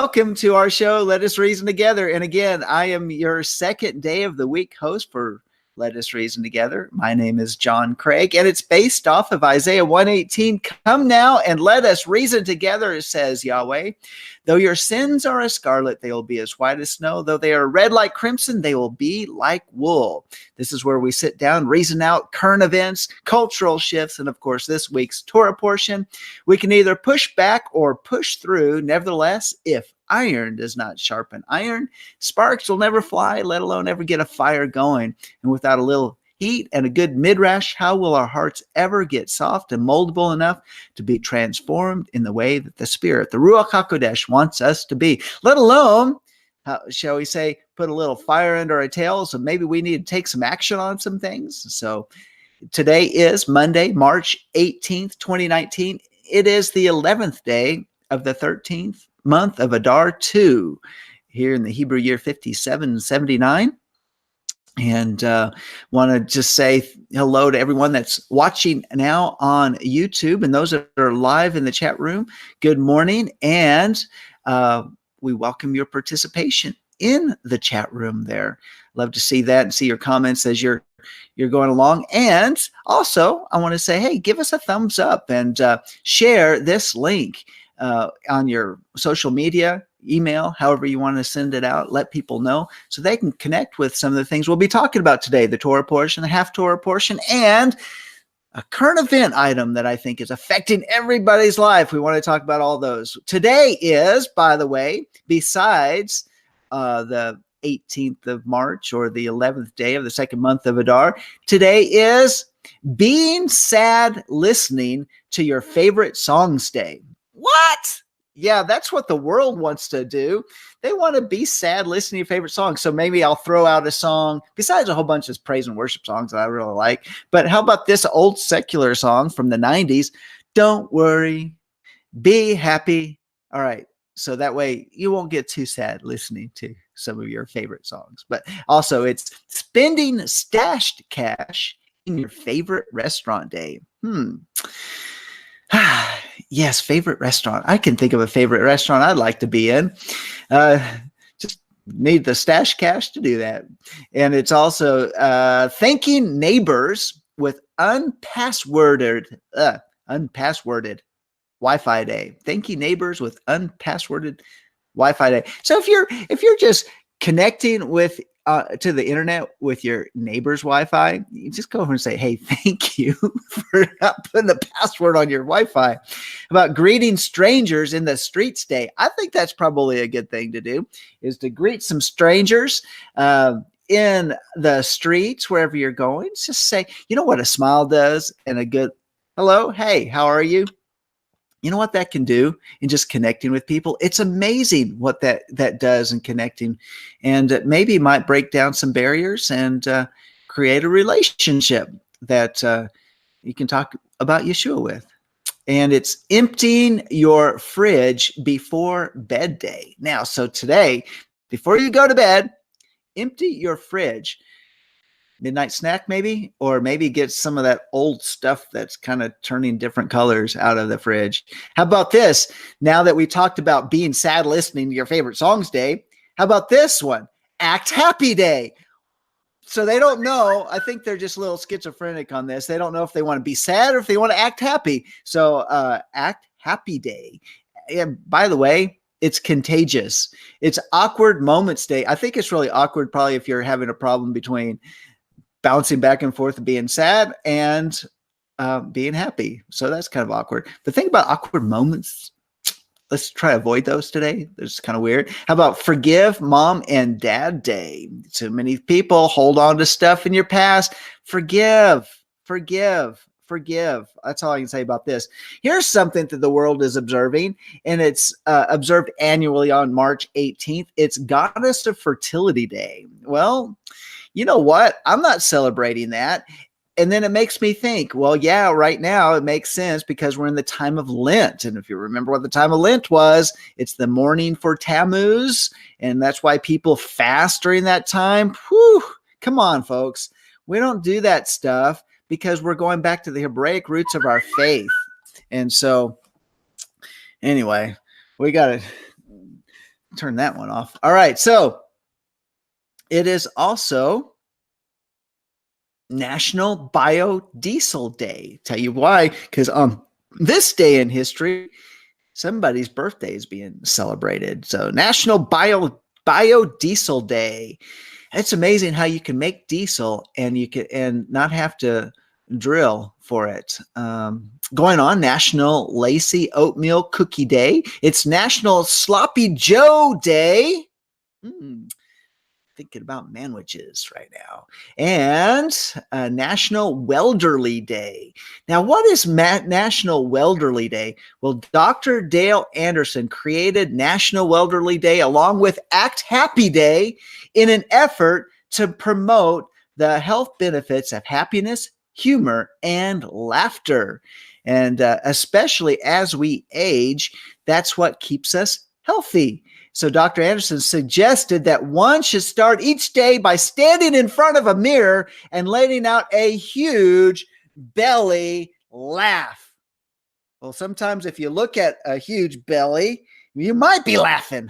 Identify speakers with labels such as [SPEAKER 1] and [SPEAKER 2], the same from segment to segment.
[SPEAKER 1] welcome to our show, Let Us Reason Together. And again, I am your second day of the week host for Let Us Reason Together. My name is John Craig, and it's based off of Isaiah 118. Come now and let us reason together, says Yahweh. Though your sins are as scarlet, they will be as white as snow. Though they are red like crimson, they will be like wool. This is where we sit down, reason out current events, cultural shifts, and of course, this week's Torah portion. We can either push back or push through. Nevertheless, if iron does not sharpen iron, sparks will never fly, let alone ever get a fire going. And without a little heat and a good midrash, how will our hearts ever get soft and moldable enough to be transformed in the way that the Spirit, the Ruach HaKodesh, wants us to be? Let alone, shall we say, put a little fire under our tails, so maybe we need to take some action on some things. So today is Monday, March 18th, 2019. It is the 11th day of the 13th month of Adar 2 here in the Hebrew year 5779. And want to just say hello to everyone that's watching now on YouTube and those that are live in the chat room. Good morning. And we welcome your participation in the chat room there. Love to see that and see your comments as you're going along. And also, I want to say, hey, give us a thumbs up and share this link on your social media, email, however you want to send it out. Let people know so they can connect with some of the things we'll be talking about today, the Torah portion, the half Torah portion, and a current event item that I think is affecting everybody's life. We want to talk about all those. Today is, by the way, besides the 18th of March or the 11th day of the second month of Adar, today is Being Sad Listening to Your Favorite Songs Day. What? Yeah, that's what the world wants to do. They want to be sad listening to your favorite songs. So maybe I'll throw out a song, besides a whole bunch of praise and worship songs that I really like. But how about this old secular song from the 90s? Don't worry, be happy. All right. So that way you won't get too sad listening to some of your favorite songs. But also it's spending stashed cash in your favorite restaurant day. Yes, favorite restaurant. I can think of a favorite restaurant I'd like to be in. Just need the stash cash to do that. And it's also thanking neighbors with unpassworded Wi-Fi day. Thanking neighbors with unpassworded Wi-Fi day. So if you're just connecting with to the internet with your neighbor's Wi-Fi, you just go over and say, hey, thank you for not putting a password on your Wi-Fi. About greeting strangers in the streets day. I think that's probably a good thing to do, is to greet some strangers in the streets, wherever you're going. Just say, you know what a smile does, and a good hello, hey, how are you? You know what that can do in just connecting with people? It's amazing what that does in connecting, and maybe it might break down some barriers and create a relationship that you can talk about Yeshua with. And it's emptying your fridge before bed day. Now, so today, before you go to bed, empty your fridge. Midnight snack maybe, or maybe get some of that old stuff that's kind of turning different colors out of the fridge. How about this? Now that we talked about being sad listening to your favorite songs day, how about this one? Act happy day. So they don't know. I think they're just a little schizophrenic on this. They don't know if they want to be sad or if they want to act happy. So act happy day. And by the way, it's contagious. It's awkward moments day. I think it's really awkward probably if you're having a problem between bouncing back and forth, being sad and being happy. So that's kind of awkward. The thing about awkward moments, let's try to avoid those today. It's kind of weird. How about Forgive Mom and Dad Day? So many people hold on to stuff in your past. Forgive. That's all I can say about this. Here's something that the world is observing, and it's observed annually on March 18th. It's Goddess of Fertility Day. Well, you know what? I'm not celebrating that. And then it makes me think, well, yeah, right now it makes sense because we're in the time of Lent. And if you remember what the time of Lent was, it's the mourning for Tammuz. And that's why people fast during that time. Whew, come on, folks. We don't do that stuff because we're going back to the Hebraic roots of our faith. And so anyway, we got to turn that one off. All right. So it is also National Biodiesel Day. Tell you why, because on this day in history, somebody's birthday is being celebrated. So National Biodiesel Day. It's amazing how you can make diesel and you can not have to drill for it. Going on, National Lacy Oatmeal Cookie Day. It's National Sloppy Joe Day. Thinking about manwiches right now. And National Welderly Day. Now, what is National Welderly Day? Well, Dr. Dale Anderson created National Welderly Day along with Act Happy Day in an effort to promote the health benefits of happiness, humor, and laughter. And especially as we age, that's what keeps us healthy. So Dr. Anderson suggested that one should start each day by standing in front of a mirror and letting out a huge belly laugh. Well, sometimes if you look at a huge belly, you might be laughing.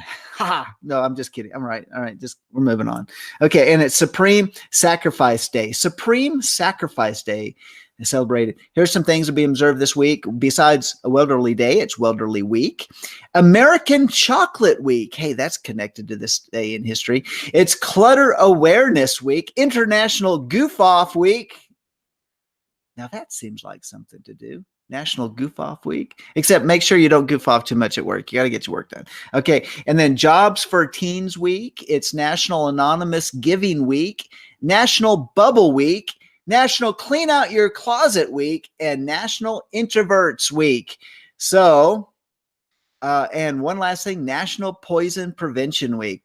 [SPEAKER 1] No, I'm just kidding. I'm right. All right. We're moving on. Okay. And it's Supreme Sacrifice Day. Supreme Sacrifice Day is celebrated. Here's some things to be observed this week. Besides a Welderly Day, it's Welderly Week. American Chocolate Week. Hey, that's connected to this day in history. It's Clutter Awareness Week. International Goof Off Week. Now that seems like something to do. National Goof Off Week. Except make sure you don't goof off too much at work. You got to get your work done. Okay. And then Jobs for Teens Week. It's National Anonymous Giving Week. National Bubble Week. National Clean Out Your Closet Week, and National Introverts Week. So, and one last thing, National Poison Prevention Week.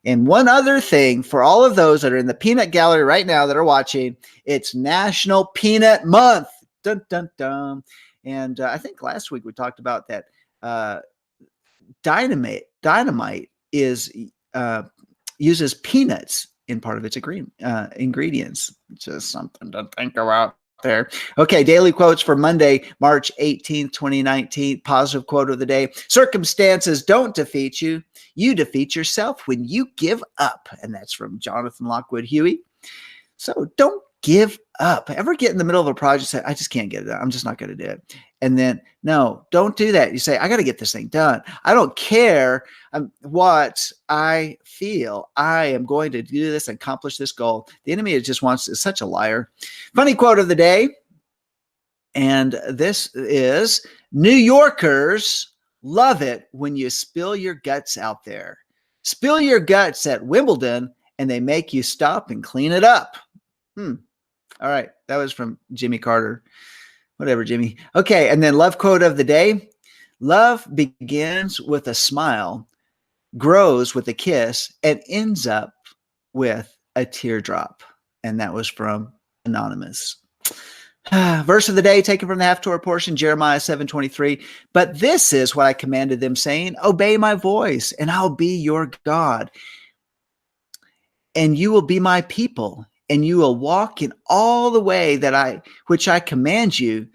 [SPEAKER 1] And one other thing for all of those that are in the peanut gallery right now that are watching, it's National Peanut Month. Dun, dun, dun. And I think last week we talked about that dynamite is uses peanuts in part of its ingredients. Just something to think about there. Okay, daily quotes for Monday, March 18th, 2019. Positive quote of the day. Circumstances don't defeat you. You defeat yourself when you give up. And that's from Jonathan Lockwood Huey. So don't give up. Ever get in the middle of a project and say, I just can't get it done. I'm just not going to do it. And then, no, don't do that. You say, I got to get this thing done. I don't care what I feel. I am going to do this and accomplish this goal. The enemy is such a liar. Funny quote of the day. And this is, New Yorkers love it when you spill your guts out there. Spill your guts at Wimbledon and they make you stop and clean it up. All right. That was from Jimmy Carter. Whatever, Jimmy. Okay. And then love quote of the day. Love begins with a smile, grows with a kiss, and ends up with a teardrop. And that was from Anonymous. Verse of the day taken from the half Torah portion, Jeremiah 7:23. But this is what I commanded them, saying, obey my voice, and I'll be your God. And you will be my people, and you will walk in all the way which I command you,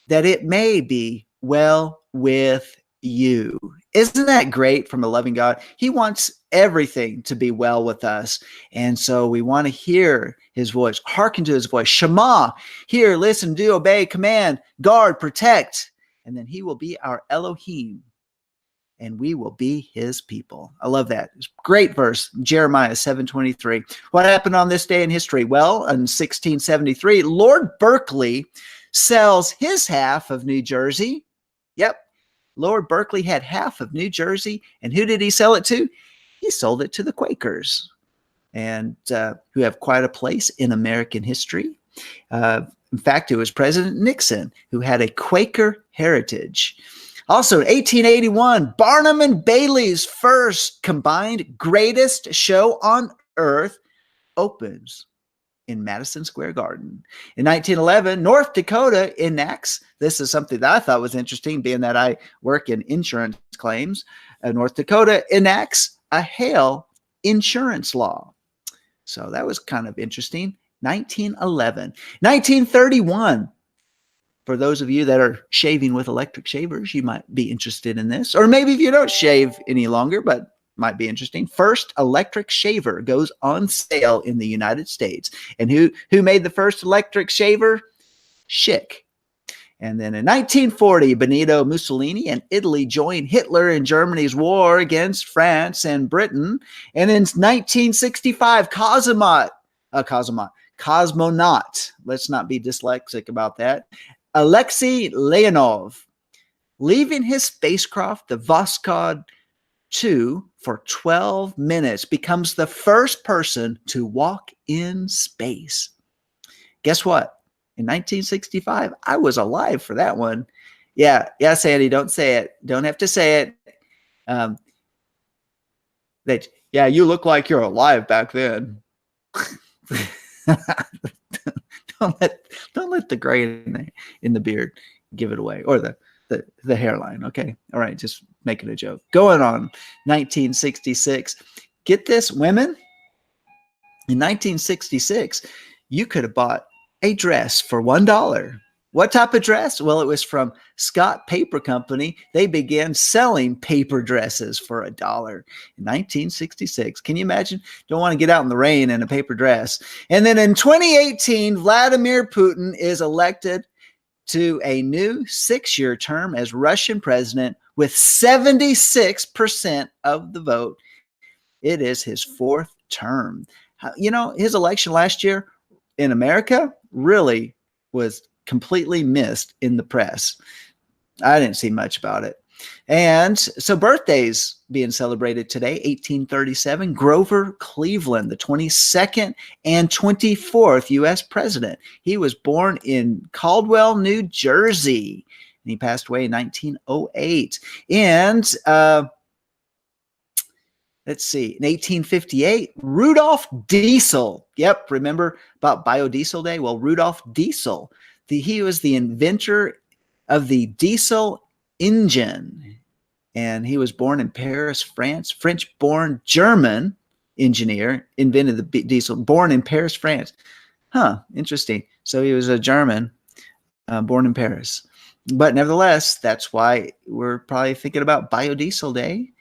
[SPEAKER 1] that it may be well with you. Isn't that great from a loving God? He wants everything to be well with us. And so we want to hear his voice, hearken to his voice. Shema, hear, listen, do, obey, command, guard, protect. And then he will be our Elohim, and we will be his people. I love that. Great verse, Jeremiah 7:23. What happened on this day in history? Well, in 1673, Lord Berkeley sells his half of New Jersey. Yep. Lord Berkeley had half of New Jersey. And who did he sell it to? He sold it to the Quakers, and who have quite a place in American history. In fact, it was President Nixon who had a Quaker heritage. Also, in 1881, Barnum and Bailey's first combined greatest show on earth opens in Madison Square Garden. In 1911, North Dakota enacts, this is something that I thought was interesting, being that I work in insurance claims. North Dakota enacts a hail insurance law. So that was kind of interesting. 1911. 1931. For those of you that are shaving with electric shavers, you might be interested in this. Or maybe if you don't shave any longer, but might be interesting. First electric shaver goes on sale in the United States. And who made the first electric shaver? Schick. And then in 1940, Benito Mussolini and Italy joined Hitler in Germany's war against France and Britain. And in 1965, cosmonaut, let's not be dyslexic about that, Alexei Leonov, leaving his spacecraft, the Voskhod 2, for 12 minutes, becomes the first person to walk in space. Guess what? In 1965, I was alive for that one. Yeah, Sandy, don't say it. Don't have to say it. Yeah, you look like you're alive back then. don't let the gray in the beard give it away, or the hairline. Okay, all right, just making a joke. Going on, 1966. Get this, women. In 1966, you could have bought a dress for $1. What type of dress? Well, it was from Scott Paper Company. They began selling paper dresses for $1 in 1966. Can you imagine? Don't want to get out in the rain in a paper dress. And then in 2018, Vladimir Putin is elected to a new 6-year term as Russian president with 76% of the vote. It is his 4th term. You know, his election last year in America really was completely missed in the press. I didn't see much about it. And so birthdays being celebrated today, 1837, Grover Cleveland, the 22nd and 24th U.S. president. He was born in Caldwell, New Jersey, and he passed away in 1908. And let's see, in 1858, Rudolph Diesel. Yep, remember about Biodiesel Day? Well, Rudolph Diesel, he was the inventor of the diesel engine. And he was born in Paris, France. French-born German engineer, invented the diesel, born in Paris, France. Huh, interesting. So he was a German, born in Paris. But nevertheless, that's why we're probably thinking about Biodiesel Day.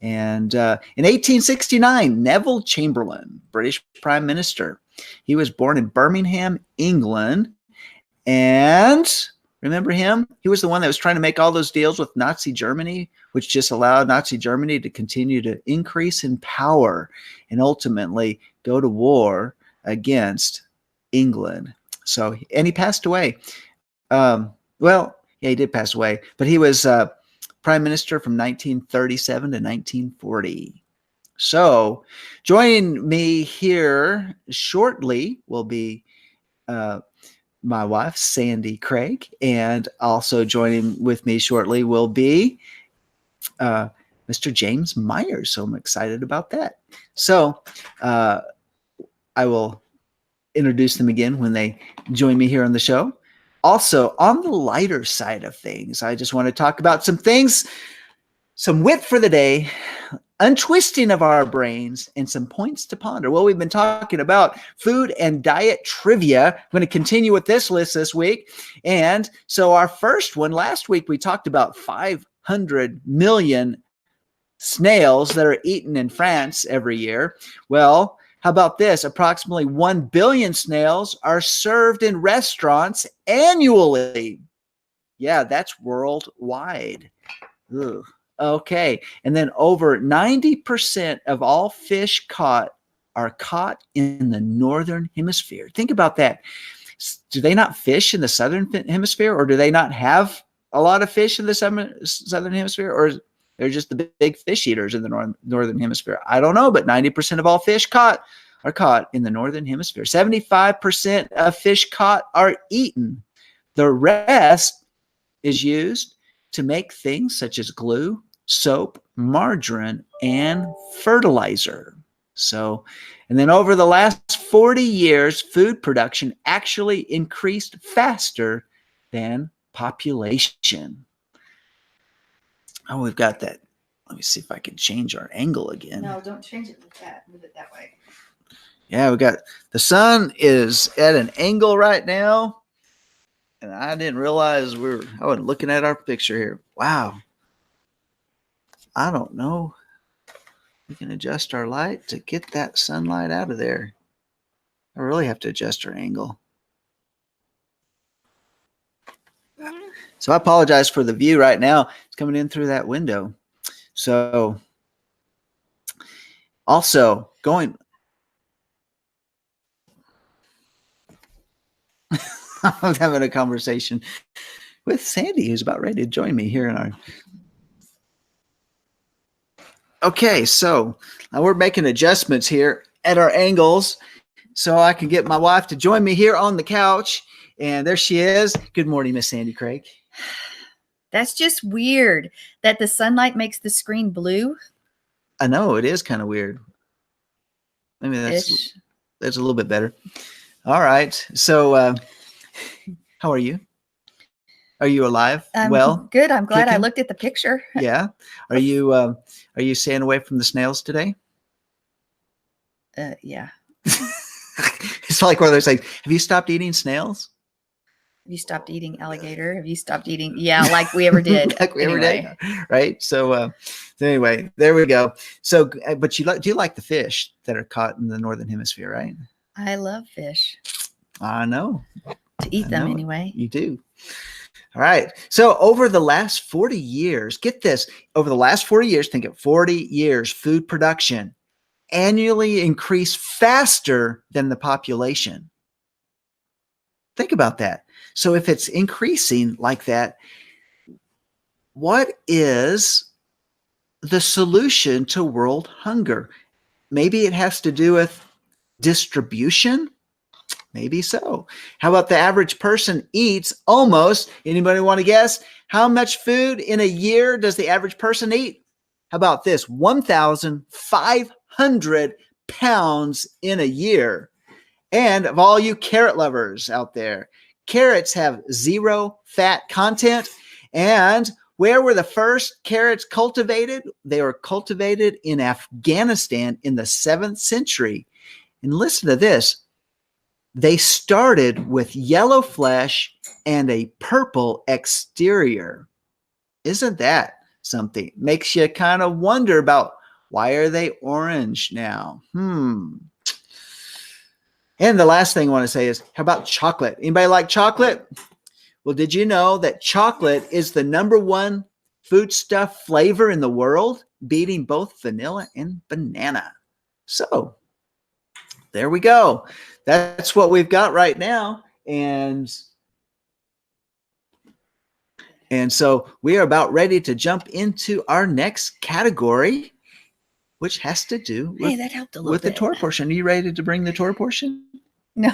[SPEAKER 1] And in 1869, Neville Chamberlain, British Prime Minister. He was born in Birmingham, England. And remember him? He was the one that was trying to make all those deals with Nazi Germany, which just allowed Nazi Germany to continue to increase in power and ultimately go to war against England. So, and he passed away. He did pass away, but he was Prime Minister from 1937 to 1940. So joining me here shortly will be my wife, Sandi Craig, and also joining with me shortly will be Mr. James Myers. So I'm excited about that. So I will introduce them again when they join me here on the show. Also, on the lighter side of things, I just want to talk about some things, some wit for the day, untwisting of our brains, and some points to ponder. Well, we've been talking about food and diet trivia. I'm going to continue with this list this week. And so our first one, last week, we talked about 500 million snails that are eaten in France every year. Well, how about this? Approximately 1 billion snails are served in restaurants annually. Yeah, that's worldwide. Ugh. Okay. And then over 90% of all fish caught are caught in the northern hemisphere. Think about that. Do they not fish in the southern hemisphere, or do they not have a lot of fish in the southern hemisphere, or they're just the big fish eaters in the northern hemisphere? I don't know, but 90% of all fish caught are caught in the northern hemisphere. 75% of fish caught are eaten. The rest is used to make things such as glue, soap, margarine, and fertilizer. So, and then over the last 40 years, food production actually increased faster than population. Oh, we've got that. Let me see if I can change our angle again.
[SPEAKER 2] No, don't change it like that. Move it that way.
[SPEAKER 1] Yeah, we got the sun is at an angle right now. And I didn't realize I wasn't looking at our picture here. Wow. I don't know. We can adjust our light to get that sunlight out of there. I really have to adjust our angle. So I apologize for the view right now. It's coming in through that window. So also going, I'm having a conversation with Sandy, who's about ready to join me here in our. Okay, so we're making adjustments here at our angles so I can get my wife to join me here on the couch. And there she is. Good morning, Miss Sandi Craig.
[SPEAKER 2] That's just weird that the sunlight makes the screen blue.
[SPEAKER 1] I know, it is kind of weird. Maybe that's a little bit better. All right. So how are you? Are you alive? Well,
[SPEAKER 2] good. I'm glad
[SPEAKER 1] kicking?
[SPEAKER 2] I looked at the picture.
[SPEAKER 1] Yeah. Are you staying away from the snails today?
[SPEAKER 2] Yeah.
[SPEAKER 1] It's like one of those things. Have you stopped eating snails?
[SPEAKER 2] Have you stopped eating alligator? Have you stopped eating? Yeah, like we ever did.
[SPEAKER 1] Like we ever did, right? So anyway, there we go. So, but do you like the fish that are caught in the northern hemisphere, right?
[SPEAKER 2] I love fish.
[SPEAKER 1] I know.
[SPEAKER 2] To eat them anyway.
[SPEAKER 1] You do. All right. So over the last 40 years, get this, over the last 40 years, think of 40 years, food production annually increased faster than the population. Think about that. So if it's increasing like that, what is the solution to world hunger? Maybe it has to do with distribution. Maybe so. How about the average person eats almost, anybody want to guess? How much food in a year does the average person eat? How about this? 1,500 pounds in a year. And of all you carrot lovers out there, carrots have 0 fat content. And where were the first carrots cultivated? They were cultivated in Afghanistan in the 7th century. And listen to this. They started with yellow flesh and a purple exterior. Isn't that something? Makes you kind of wonder about why are they orange now? And the last thing I want to say is, how about chocolate? Anybody like chocolate? Well, did you know that chocolate is the #1 foodstuff flavor in the world, beating both vanilla and banana? So there we go. That's what we've got right now. And so we are about ready to jump into our next category, which has to do with,
[SPEAKER 2] that helped a little
[SPEAKER 1] with
[SPEAKER 2] bit.
[SPEAKER 1] the Torah portion. Are you ready to bring the Torah portion?
[SPEAKER 2] No.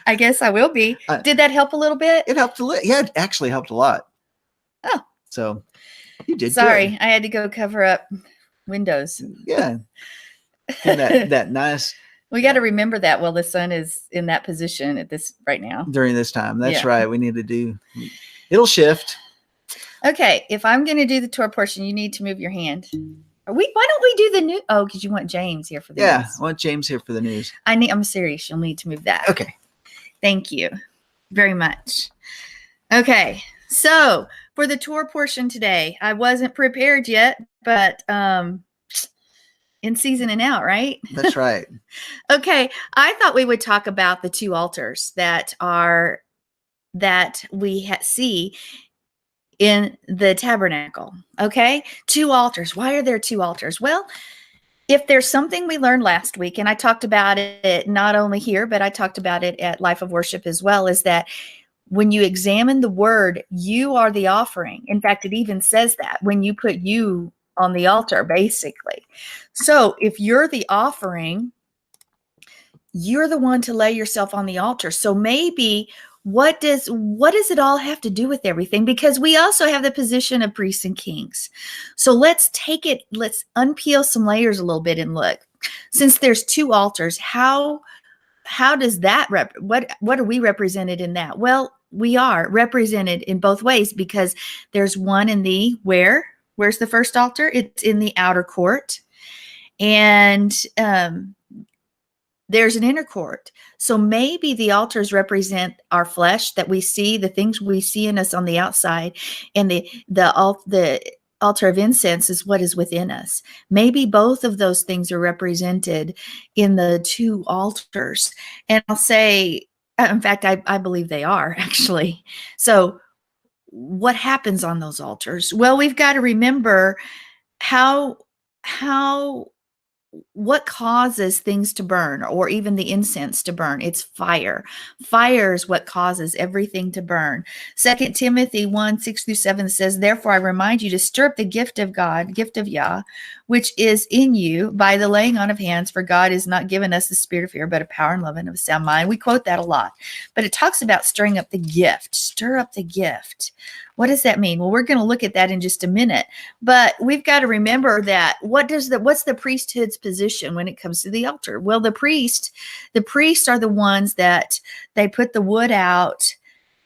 [SPEAKER 2] I guess I will be. Did that help a little bit?
[SPEAKER 1] It helped a little. Yeah, it actually helped a lot.
[SPEAKER 2] Oh.
[SPEAKER 1] So you did.
[SPEAKER 2] Sorry,
[SPEAKER 1] good.
[SPEAKER 2] I had to go cover up windows.
[SPEAKER 1] Yeah. And that nice.
[SPEAKER 2] We got to remember that while the sun is in that position at this right now.
[SPEAKER 1] During this time. That's right. We need to do. It'll shift.
[SPEAKER 2] Okay. If I'm going to do the Torah portion, you need to move your hand. Why don't we do the news? Oh, because you want James here for the news.
[SPEAKER 1] Yeah, I want James here for the news.
[SPEAKER 2] I'm serious. You'll need to move that.
[SPEAKER 1] Okay.
[SPEAKER 2] Thank you very much. Okay. So for the Torah portion today, I wasn't prepared yet, but in season and out, right?
[SPEAKER 1] That's right.
[SPEAKER 2] Okay. I thought we would talk about the 2 altars that we see in the tabernacle. Okay. 2 altars. Why are there 2 altars? Well, if there's something we learned last week, and I talked about it not only here, but I talked about it at Life of Worship as well, is that when you examine the word, you are the offering. In fact, it even says that when you put you on the altar, basically. So if you're the offering, you're the one to lay yourself on the altar. So maybe what does it all have to do with everything? Because we also have the position of priests and kings. So let's unpeel some layers a little bit and look. Since there's 2 altars, how does that what are we represented in that? Well, we are represented in both ways, because there's one in the where's the first altar? It's in the outer court, and there's an inner court. So maybe the altars represent our flesh that we see, the things we see in us on the outside, and the altar of incense is what is within us. Maybe both of those things are represented in the two altars. And I'll say, in fact, I believe they are actually. So what happens on those altars? Well, we've got to remember how what causes things to burn, or even the incense to burn? It's fire. Fire is what causes everything to burn. 2 Timothy 1:6-7 says, therefore I remind you to stir up the gift of God, gift of Yah, which is in you by the laying on of hands, for God has not given us the spirit of fear, but of power and love and of a sound mind. We quote that a lot, but it talks about stirring up the gift. Stir up the gift. What does that mean? Well, we're going to look at that in just a minute, but we've got to remember that what's the priesthood's position when it comes to the altar? Well, the priests are the ones that they put the wood out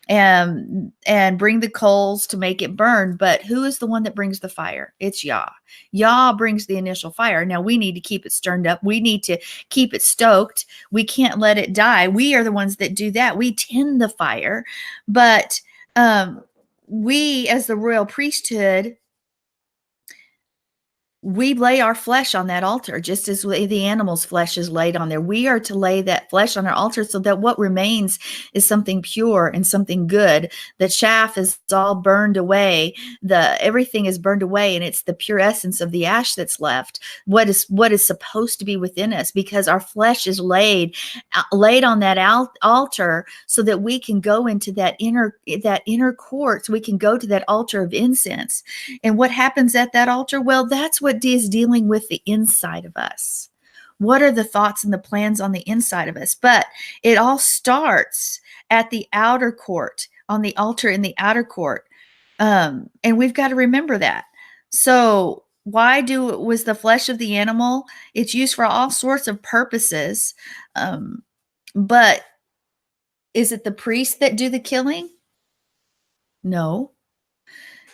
[SPEAKER 2] and bring the coals to make it burn. But who is the one that brings the fire? It's Yah. Yah brings the initial fire. Now we need to keep it stirred up. We need to keep it stoked. We can't let it die. We are the ones that do that. We tend the fire, but we, as the royal priesthood, we lay our flesh on that altar, just as the animal's flesh is laid on there. We are to lay that flesh on our altar so that what remains is something pure and something good. The chaff is all burned away. Everything is burned away, and it's the pure essence of the ash that's left. What is supposed to be within us, because our flesh is laid on that altar so that we can go into that inner court. So we can go to that altar of incense. And what happens at that altar? Well, that's what is dealing with the inside of us. What are the thoughts and the plans on the inside of us? But it all starts at the outer court, on the altar in the outer court. And we've got to remember that. So why was the flesh of the animal? It's used for all sorts of purposes. But is it the priests that do the killing? No.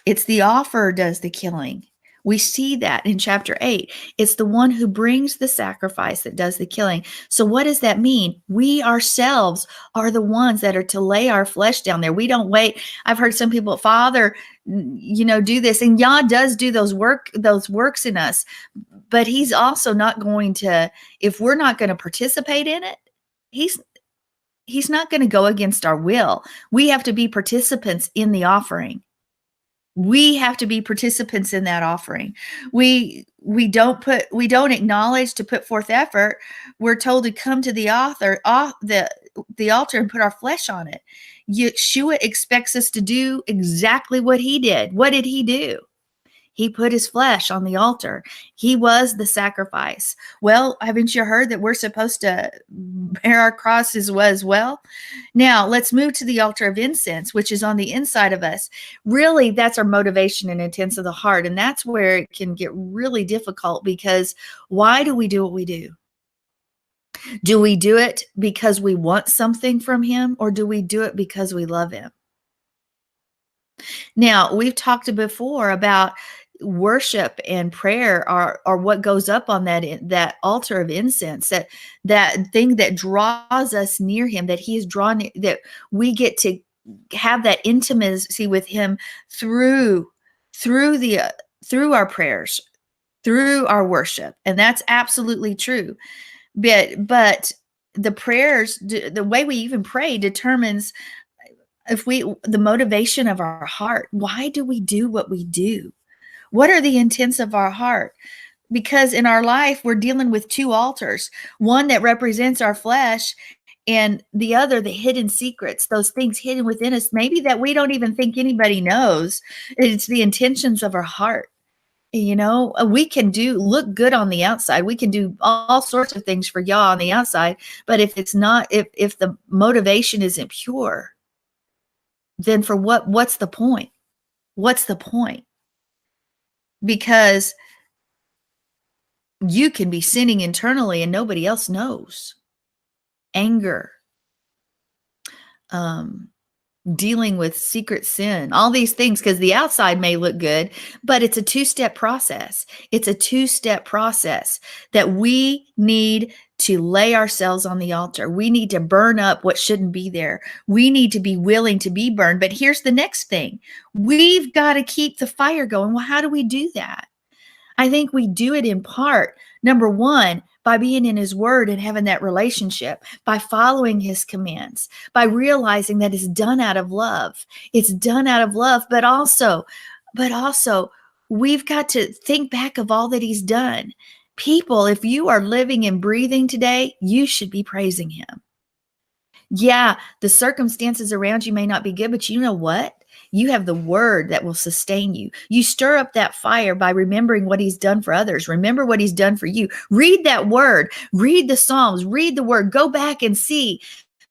[SPEAKER 2] It's the offerer does the killing. We see that in chapter 8. It's the one who brings the sacrifice that does the killing. So what does that mean? We ourselves are the ones that are to lay our flesh down there. We don't wait. I've heard some people, Father, do this. And Yah does do those works in us. But he's also not going to, if we're not going to participate in it, he's not going to go against our will. We have to be participants in the offering. We have to be participants in that offering. We don't acknowledge to put forth effort. We're told to come to the altar and put our flesh on it. Yeshua expects us to do exactly what he did. What did he do? He put his flesh on the altar. He was the sacrifice. Well, haven't you heard that we're supposed to bear our crosses as well? Now, let's move to the altar of incense, which is on the inside of us. Really, that's our motivation and intent of the heart. And that's where it can get really difficult, because why do we do what we do? Do we do it because we want something from him, or do we do it because we love him? Now, we've talked before about worship and prayer are what goes up on that altar of incense, that thing that draws us near him, that he is drawn, that we get to have that intimacy with him through our prayers, through our worship. And that's absolutely true. But the prayers, the way we even pray determines the motivation of our heart. Why do we do what we do? What are the intents of our heart? Because in our life, we're dealing with two altars, one that represents our flesh, and the other, the hidden secrets, those things hidden within us, maybe that we don't even think anybody knows. It's the intentions of our heart. We can look good on the outside. We can do all sorts of things for Yah on the outside, but if it's not, if the motivation isn't pure, then for what's the point? What's the point? Because you can be sinning internally and nobody else knows. Anger, dealing with secret sin, all these things, because the outside may look good, but it's a two-step process. It's a two-step process that we need to lay ourselves on the altar. We need to burn up what shouldn't be there. We need to be willing to be burned. But here's the next thing. We've got to keep the fire going. Well, how do we do that? I think we do it in part, number one, by being in his word and having that relationship, by following his commands, by realizing that it's done out of love. It's done out of love, but also we've got to think back of all that he's done. People, if you are living and breathing today, you should be praising him. Yeah, the circumstances around you may not be good, but you know what? You have the word that will sustain you. You stir up that fire by remembering what he's done for others. Remember what he's done for you. Read that word. Read the Psalms. Read the word. Go back and see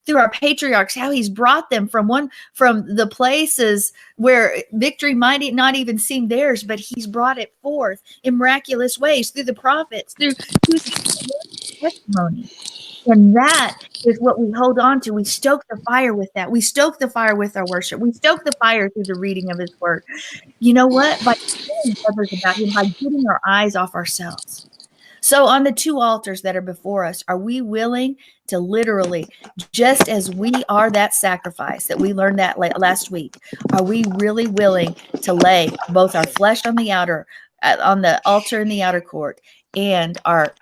[SPEAKER 2] through our patriarchs how he's brought them from the places where victory might not even seem theirs, but he's brought it forth in miraculous ways through the prophets, through testimony. And that is what we hold on to. We stoke the fire with that. We stoke the fire with our worship. We stoke the fire through the reading of his word. You know what? By telling others about him, by getting our eyes off ourselves. So on the two altars that are before us, are we willing to literally, just as we are that sacrifice that we learned that last week, are we really willing to lay both our flesh on the altar in the outer court and our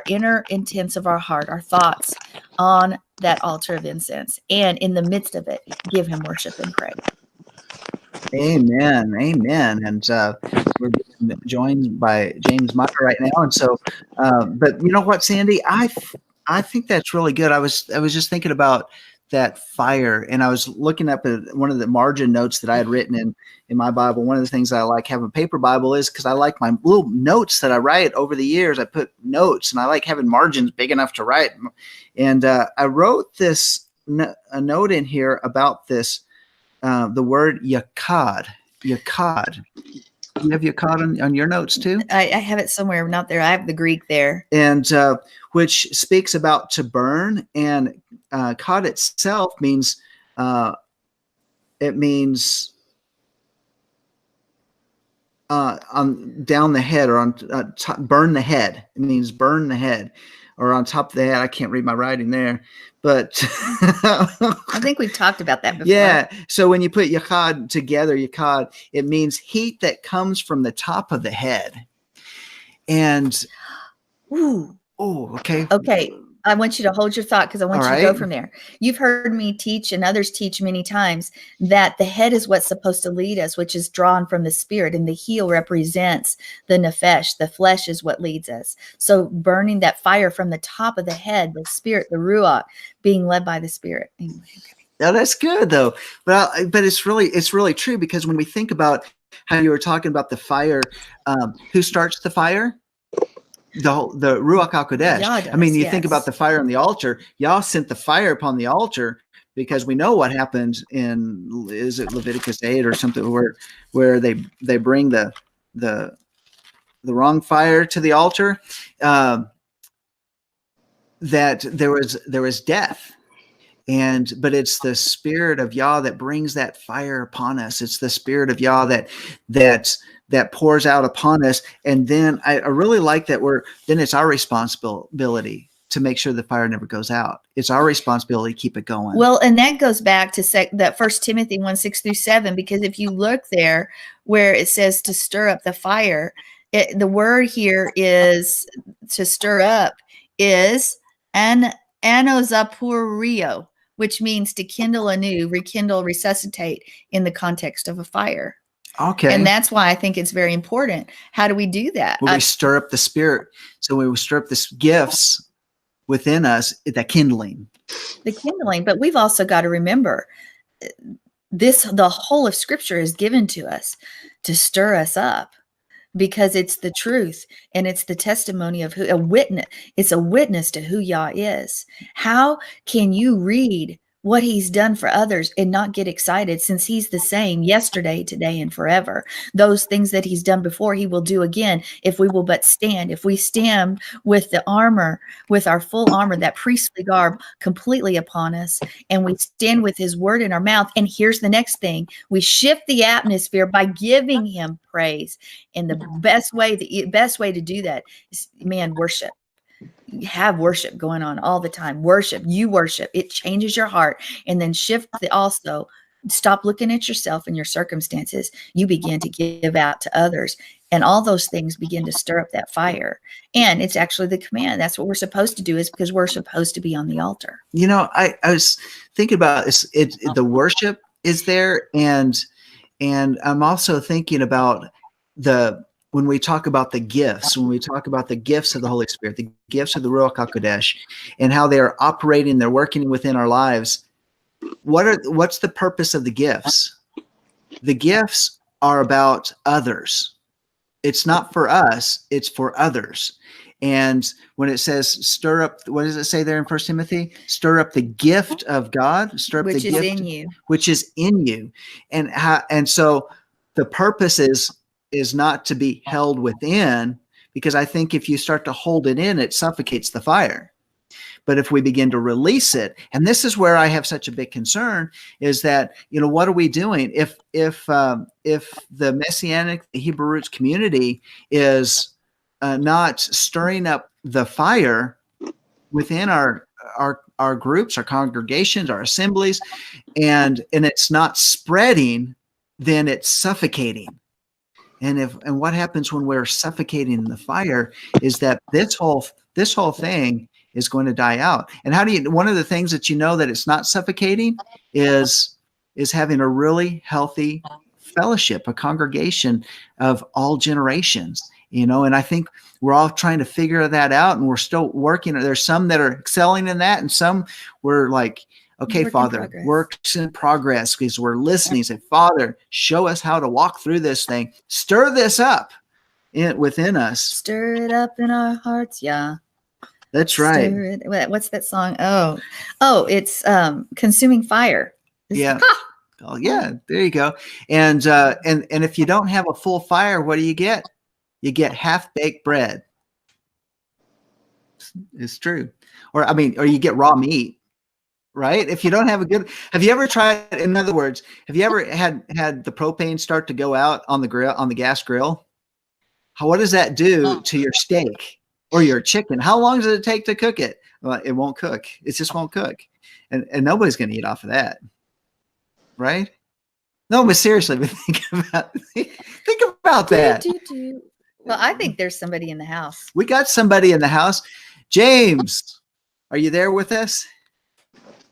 [SPEAKER 2] inner intents of our heart, our thoughts on that altar of incense, and in the midst of it, give him worship and praise?
[SPEAKER 1] Amen. And we're being joined by James Meyer right now. And so, but you know what, Sandi, I think that's really good. I was just thinking about that fire, and I was looking up at one of the margin notes that I had written in my Bible. One of the things I like having a paper Bible is because I like my little notes that I write over the years. I put notes, and I like having margins big enough to write. And I wrote a note in here about this, the word yakad. Yakad. You have yakad on your notes too?
[SPEAKER 2] I have it somewhere, not there. I have the Greek there.
[SPEAKER 1] And which speaks about to burn, and kad itself means down the head, or on top, burn the head. It means burn the head, or on top of the head. I can't read my writing there, but
[SPEAKER 2] I think we've talked about that before.
[SPEAKER 1] Yeah. So when you put yakad together, yakad, it means heat that comes from the top of the head. And okay.
[SPEAKER 2] I want you to hold your thought, because I want
[SPEAKER 1] All
[SPEAKER 2] you
[SPEAKER 1] right.
[SPEAKER 2] to go from there. You've heard me teach, and others teach many times, that the head is what's supposed to lead us, which is drawn from the spirit, and the heel represents the nephesh. The flesh is what leads us. So burning that fire from the top of the head, the spirit, the ruach, being led by the spirit. Anyway, okay.
[SPEAKER 1] Now that's good though. But it's really true, because when we think about how you were talking about the fire, who starts the fire? The Ruach HaKodesh. I mean, you think about the fire on the altar. Yah sent the fire upon the altar, because we know what happened in, is it Leviticus 8 or something, where they bring the wrong fire to the altar, that there was death. But it's the spirit of Yah that brings that fire upon us. It's the spirit of Yah that pours out upon us. And then I really like that then it's our responsibility to make sure the fire never goes out. It's our responsibility to keep it going.
[SPEAKER 2] Well, and that goes back to that 1 Timothy 1:6-7, because if you look there where it says to stir up the fire, the word here is to stir up is anozapurio, which means to kindle anew, rekindle, resuscitate in the context of a fire.
[SPEAKER 1] Okay.
[SPEAKER 2] And that's why I think it's very important. How do we do that?
[SPEAKER 1] Well, we stir up the spirit. So we stir up the gifts within us, that kindling.
[SPEAKER 2] The kindling. But we've also got to remember the whole of Scripture is given to us to stir us up, because it's the truth, and it's the testimony of a witness. It's a witness to who Yah is. How can you read what he's done for others and not get excited, since he's the same yesterday, today, and forever? Those things that he's done before, he will do again, if we will but stand. If we stand with the armor, with our full armor, that priestly garb completely upon us, and we stand with his word in our mouth. And here's the next thing: we shift the atmosphere by giving him praise. And the best way to do that is, worship. have worship going on all the time. Worship, you worship, it changes your heart. And then also stop looking at yourself and your circumstances. You begin to give out to others, and all those things begin to stir up that fire. And it's actually the command. That's what we're supposed to do, is because we're supposed to be on the altar.
[SPEAKER 1] I was thinking about this. The worship is there, and I'm also thinking about when we talk about the gifts, when we talk about the gifts of the Holy Spirit, the gifts of the Ruach HaKodesh, and how they are operating, they're working within our lives. What's the purpose of the gifts? The gifts are about others. It's not for us, it's for others. And when it says stir up, what does it say there in 1 Timothy? Stir up the gift of God, stir up the gift
[SPEAKER 2] in you,
[SPEAKER 1] which is in you. And so the purpose is not to be held within, because I think if you start to hold it in, it suffocates the fire. But if we begin to release it, and this is where I have such a big concern, is that, what are we doing if the Messianic, the Hebrew roots community is not stirring up the fire within our groups, our congregations, our assemblies, and it's not spreading, then it's suffocating. And what happens when we're suffocating the fire is that this whole thing is going to die out. And one of the things that that it's not suffocating is having a really healthy fellowship, a congregation of all generations, and I think we're all trying to figure that out, and we're still working. There's some that are excelling in that, and some we're like, okay, Father, works in progress, because we're listening. Say, Father, show us how to walk through this thing. Stir this up within us.
[SPEAKER 2] Stir it up in our hearts. Yeah.
[SPEAKER 1] That's right.
[SPEAKER 2] What's that song? Oh, it's Consuming Fire.
[SPEAKER 1] Yeah. Oh, yeah. There you go. And if you don't have a full fire, what do you get? You get half-baked bread. It's true. Or you get raw meat, right? If you don't have have you ever tried, in other words, have you ever had the propane start to go out on the grill, on the gas grill? What does that do to your steak or your chicken? How long does it take to cook it? Well, it won't cook. It just won't cook. And nobody's going to eat off of that. Right? No, but seriously, but think about that.
[SPEAKER 2] Well, I think there's somebody in the house.
[SPEAKER 1] We got somebody in the house. James, are you there with us?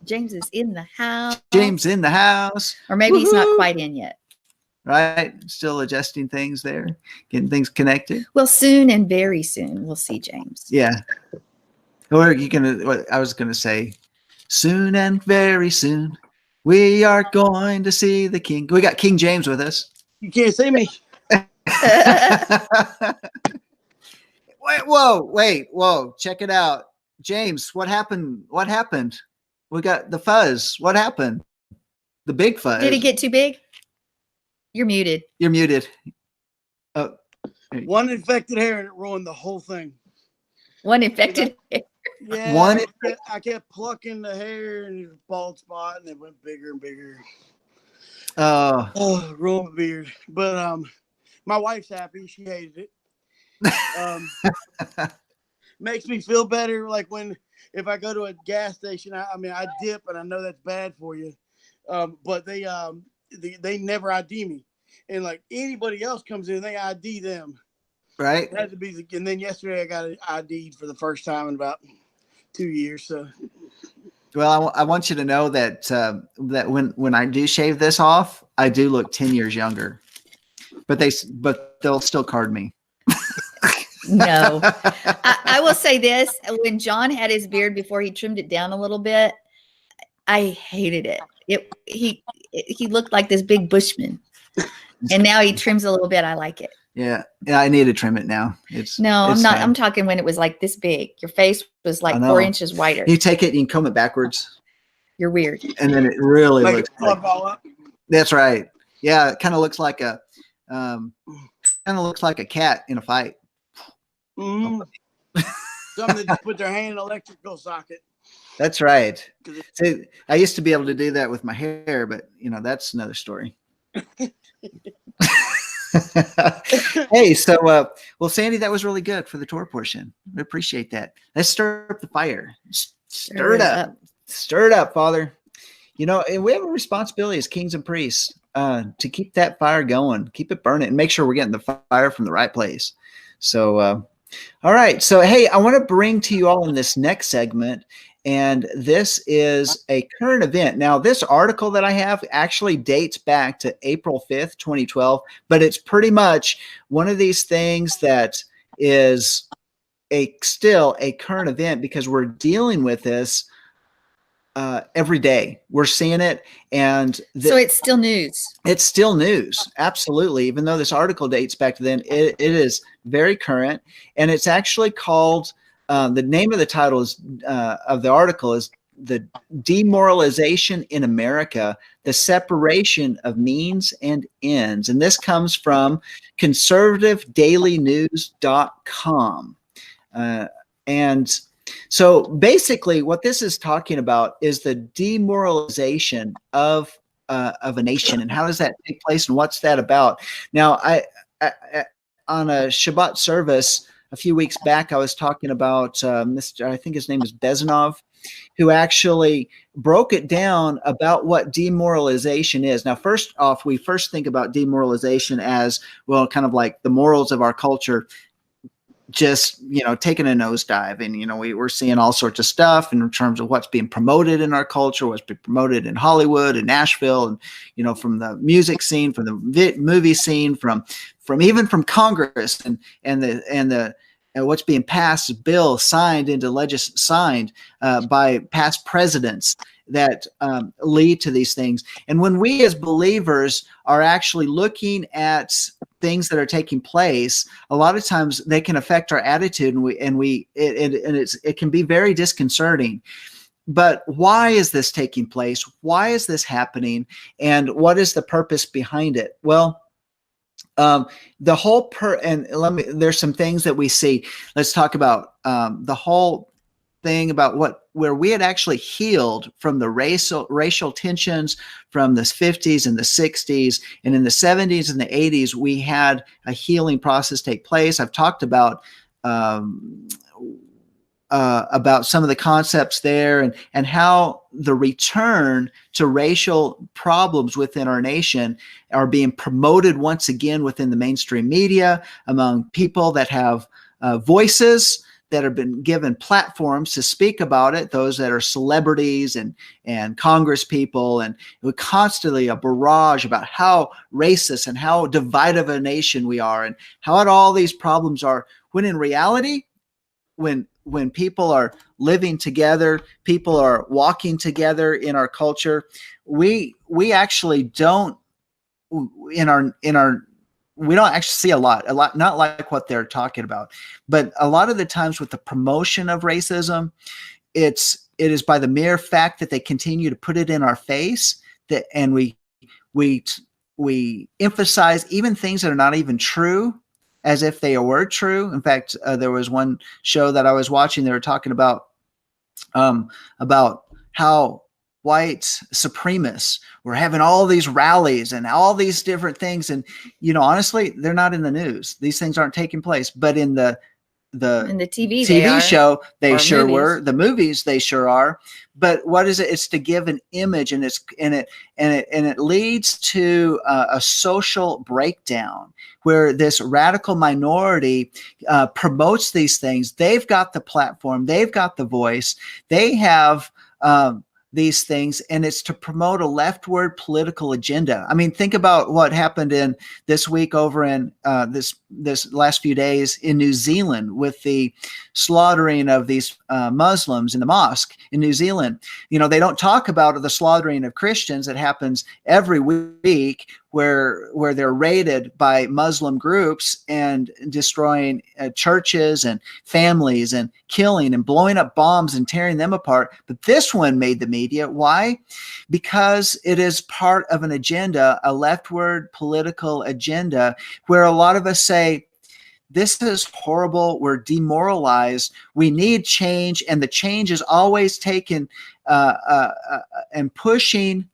[SPEAKER 2] James is in the house.
[SPEAKER 1] James in the house.
[SPEAKER 2] Or maybe he's not quite in yet.
[SPEAKER 1] Right? Still adjusting things there, getting things connected.
[SPEAKER 2] Well, soon and very soon we'll see James.
[SPEAKER 1] Yeah. Or I was gonna say, soon and very soon we are going to see the King. We got King James with us.
[SPEAKER 3] You can't see me.
[SPEAKER 1] Whoa, check it out. James, what happened? We got the fuzz. What happened? The big fuzz.
[SPEAKER 2] Did it get too big? You're muted.
[SPEAKER 1] You're muted.
[SPEAKER 3] Oh. One infected hair and it ruined the whole thing.
[SPEAKER 2] One infected hair.
[SPEAKER 3] Yeah, I kept plucking the hair and it was a bald spot and it went bigger and bigger. Ruined my beard. But my wife's happy. She hated it. Makes me feel better. Like if I go to a gas station, I dip and I know that's bad for you. But they never ID me. And like anybody else comes in, they ID them.
[SPEAKER 1] Right.
[SPEAKER 3] It had to be, and then yesterday I got ID'd for the first time in about 2 years. So,
[SPEAKER 1] well, I want you to know that that when I do shave this off, I do look 10 years younger. But they'll still card me.
[SPEAKER 2] No, I will say this: when John had his beard before he trimmed it down a little bit, I hated it. He looked like this big bushman, and now he trims a little bit. I like it.
[SPEAKER 1] Yeah, I need to trim it now.
[SPEAKER 2] I'm not. I'm talking when it was like this big. Your face was like 4 inches wider.
[SPEAKER 1] You take it, you can comb it backwards.
[SPEAKER 2] You're weird.
[SPEAKER 1] And then it really
[SPEAKER 3] like
[SPEAKER 1] looks like,
[SPEAKER 3] all up.
[SPEAKER 1] That's right. Yeah, it kind of looks like a cat in a fight.
[SPEAKER 3] Mm-hmm. Some that just put their hand in an electrical socket.
[SPEAKER 1] That's right. See, I used to be able to do that with my hair, but that's another story. Hey, so well, Sandy, that was really good for the Torah portion. We appreciate that. Let's stir up the fire. Stir it up. Stir it up, Father. You know, and we have a responsibility as kings and priests to keep that fire going, keep it burning, and make sure we're getting the fire from the right place. So, all right. So, hey, I want to bring to you all in this next segment, and this is a current event. Now, this article that I have actually dates back to April 5th, 2012, but it's pretty much one of these things that is still a current event because we're dealing with this every day. We're seeing it. And
[SPEAKER 2] so it's still news.
[SPEAKER 1] It's still news. Absolutely. Even though this article dates back to then, it is very current. And it's actually called, the name of the title is, of the article is The Demoralization in America, the Separation of Means and Ends. And this comes from conservativedailynews.com. And so basically what this is talking about is the demoralization of a nation, and how does that take place, and what's that about? Now, I on a Shabbat service a few weeks back, I was talking about Mr. I think his name is Bezanov, who actually broke it down about what demoralization is. Now, first off, we first think about demoralization as, well, kind of like the morals of our culture just, taking a nosedive. And, we're seeing all sorts of stuff in terms of what's being promoted in our culture, what's being promoted in Hollywood and Nashville, and, from the music scene, from the movie scene, from even from Congress and what's being passed, bill signed into signed by past presidents that lead to these things. And when we as believers are actually looking at things that are taking place, a lot of times they can affect our attitude, and it can be very disconcerting. But why is this taking place? Why is this happening? And what is the purpose behind it? Well, the whole there's some things that we see. Let's talk about the whole thing about where we had actually healed from the racial tensions from the 50s and the 60s, and in the 70s and the 80s, we had a healing process take place. I've talked about some of the concepts there, and how the return to racial problems within our nation are being promoted once again within the mainstream media, among people that have voices, that have been given platforms to speak about it, those that are celebrities and Congress people, and constantly a barrage about how racist and how divided of a nation we are, and how all these problems are, when in reality, when people are living together, people are walking together in our culture, we actually don't we don't actually see a lot, not like what they're talking about. But a lot of the times with the promotion of racism, it is by the mere fact that they continue to put it in our face, and we emphasize even things that are not even true as if they were true. In fact, there was one show that I was watching, they were talking about how white supremacists were having all these rallies and all these different things. And, honestly, they're not in the news. These things aren't taking place, but in the TV show, they sure were. The movies, they sure are. But what is it? It's to give an image, and it leads to a social breakdown where this radical minority promotes these things. They've got the platform, they've got the voice, they have these things, and it's to promote a leftward political agenda. I mean, think about what happened in this week over in this last few days in New Zealand with the slaughtering of these Muslims in the mosque in New Zealand. They don't talk about the slaughtering of Christians that happens every week, where they're raided by Muslim groups and destroying churches and families and killing and blowing up bombs and tearing them apart. But this one made the media. Why? Because it is part of an agenda, a leftward political agenda, where a lot of us say, this is horrible. We're demoralized. We need change. And the change is always taken and pushing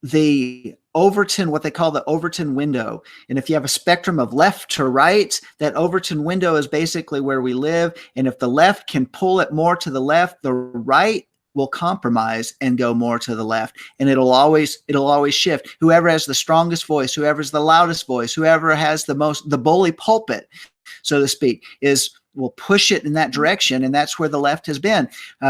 [SPEAKER 1] the Overton, what they call the Overton window. And if you have a spectrum of left to right, that Overton window is basically where we live. And if the left can pull it more to the left, the right will compromise and go more to the left. And it'll always shift. Whoever has the strongest voice, whoever's the loudest voice, whoever has the bully pulpit, so to speak, will push it in that direction. And that's where the left has been.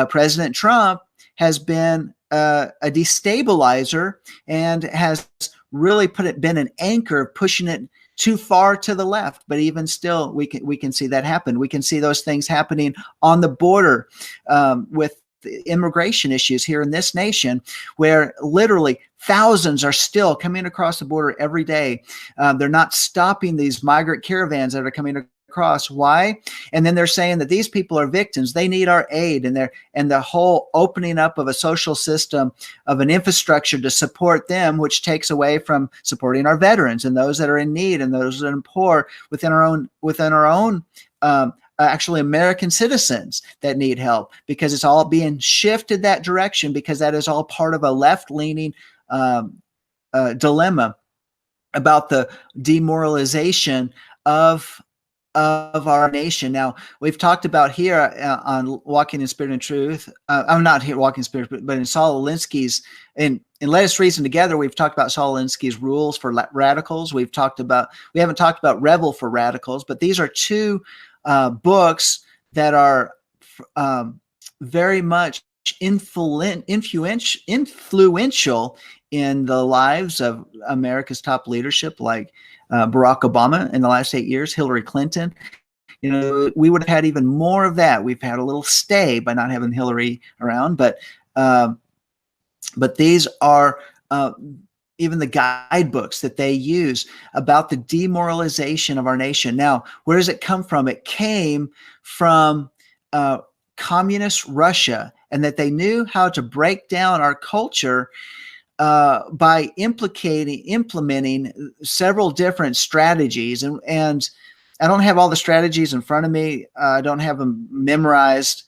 [SPEAKER 1] President Trump has been a destabilizer and has really been an anchor, pushing it too far to the left. But even still, we can see that happen. We can see those things happening on the border with the immigration issues here in this nation, where literally thousands are still coming across the border every day. They're not stopping these migrant caravans that are coming across. Why? And then they're saying that these people are victims. They need our aid, and the whole opening up of a social system, of an infrastructure to support them, which takes away from supporting our veterans and those that are in need and those that are poor within our own actually American citizens that need help, because it's all being shifted that direction, because that is all part of a left-leaning dilemma about the demoralization of our nation. Now, we've talked about here on Walking in Spirit and Truth. I'm not here Walking in Spirit, but in Saul Alinsky's, in Let Us Reason Together, we've talked about Saul Alinsky's rules for radicals. We haven't talked about Rebel for radicals, but these are two books that are very much influential in the lives of America's top leadership, like Barack Obama in the last 8 years, Hillary Clinton. We would have had even more of that. We've had a little stay by not having Hillary around, but these are even the guidebooks that they use about the demoralization of our nation. Now, where does it come from? It came from communist Russia, and that they knew how to break down our culture by implementing several different strategies. And I don't have all the strategies in front of me. I don't have them memorized.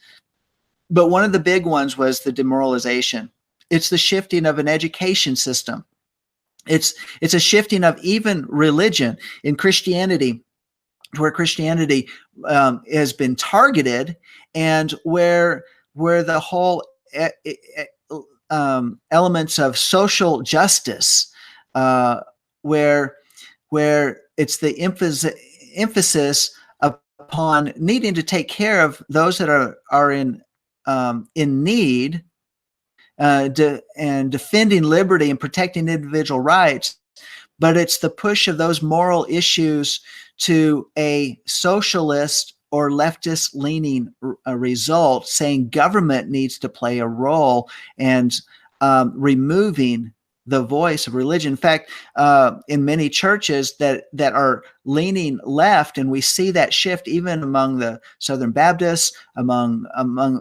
[SPEAKER 1] But one of the big ones was the demoralization. It's the shifting of an education system. It's a shifting of even religion in Christianity, where Christianity has been targeted, and where the whole elements of social justice, where it's the emphasis upon needing to take care of those that are in need, and defending liberty and protecting individual rights. But it's the push of those moral issues to a socialist or leftist leaning result, saying government needs to play a role, and removing the voice of religion. In fact, in many churches that are leaning left, and we see that shift even among the Southern Baptists, among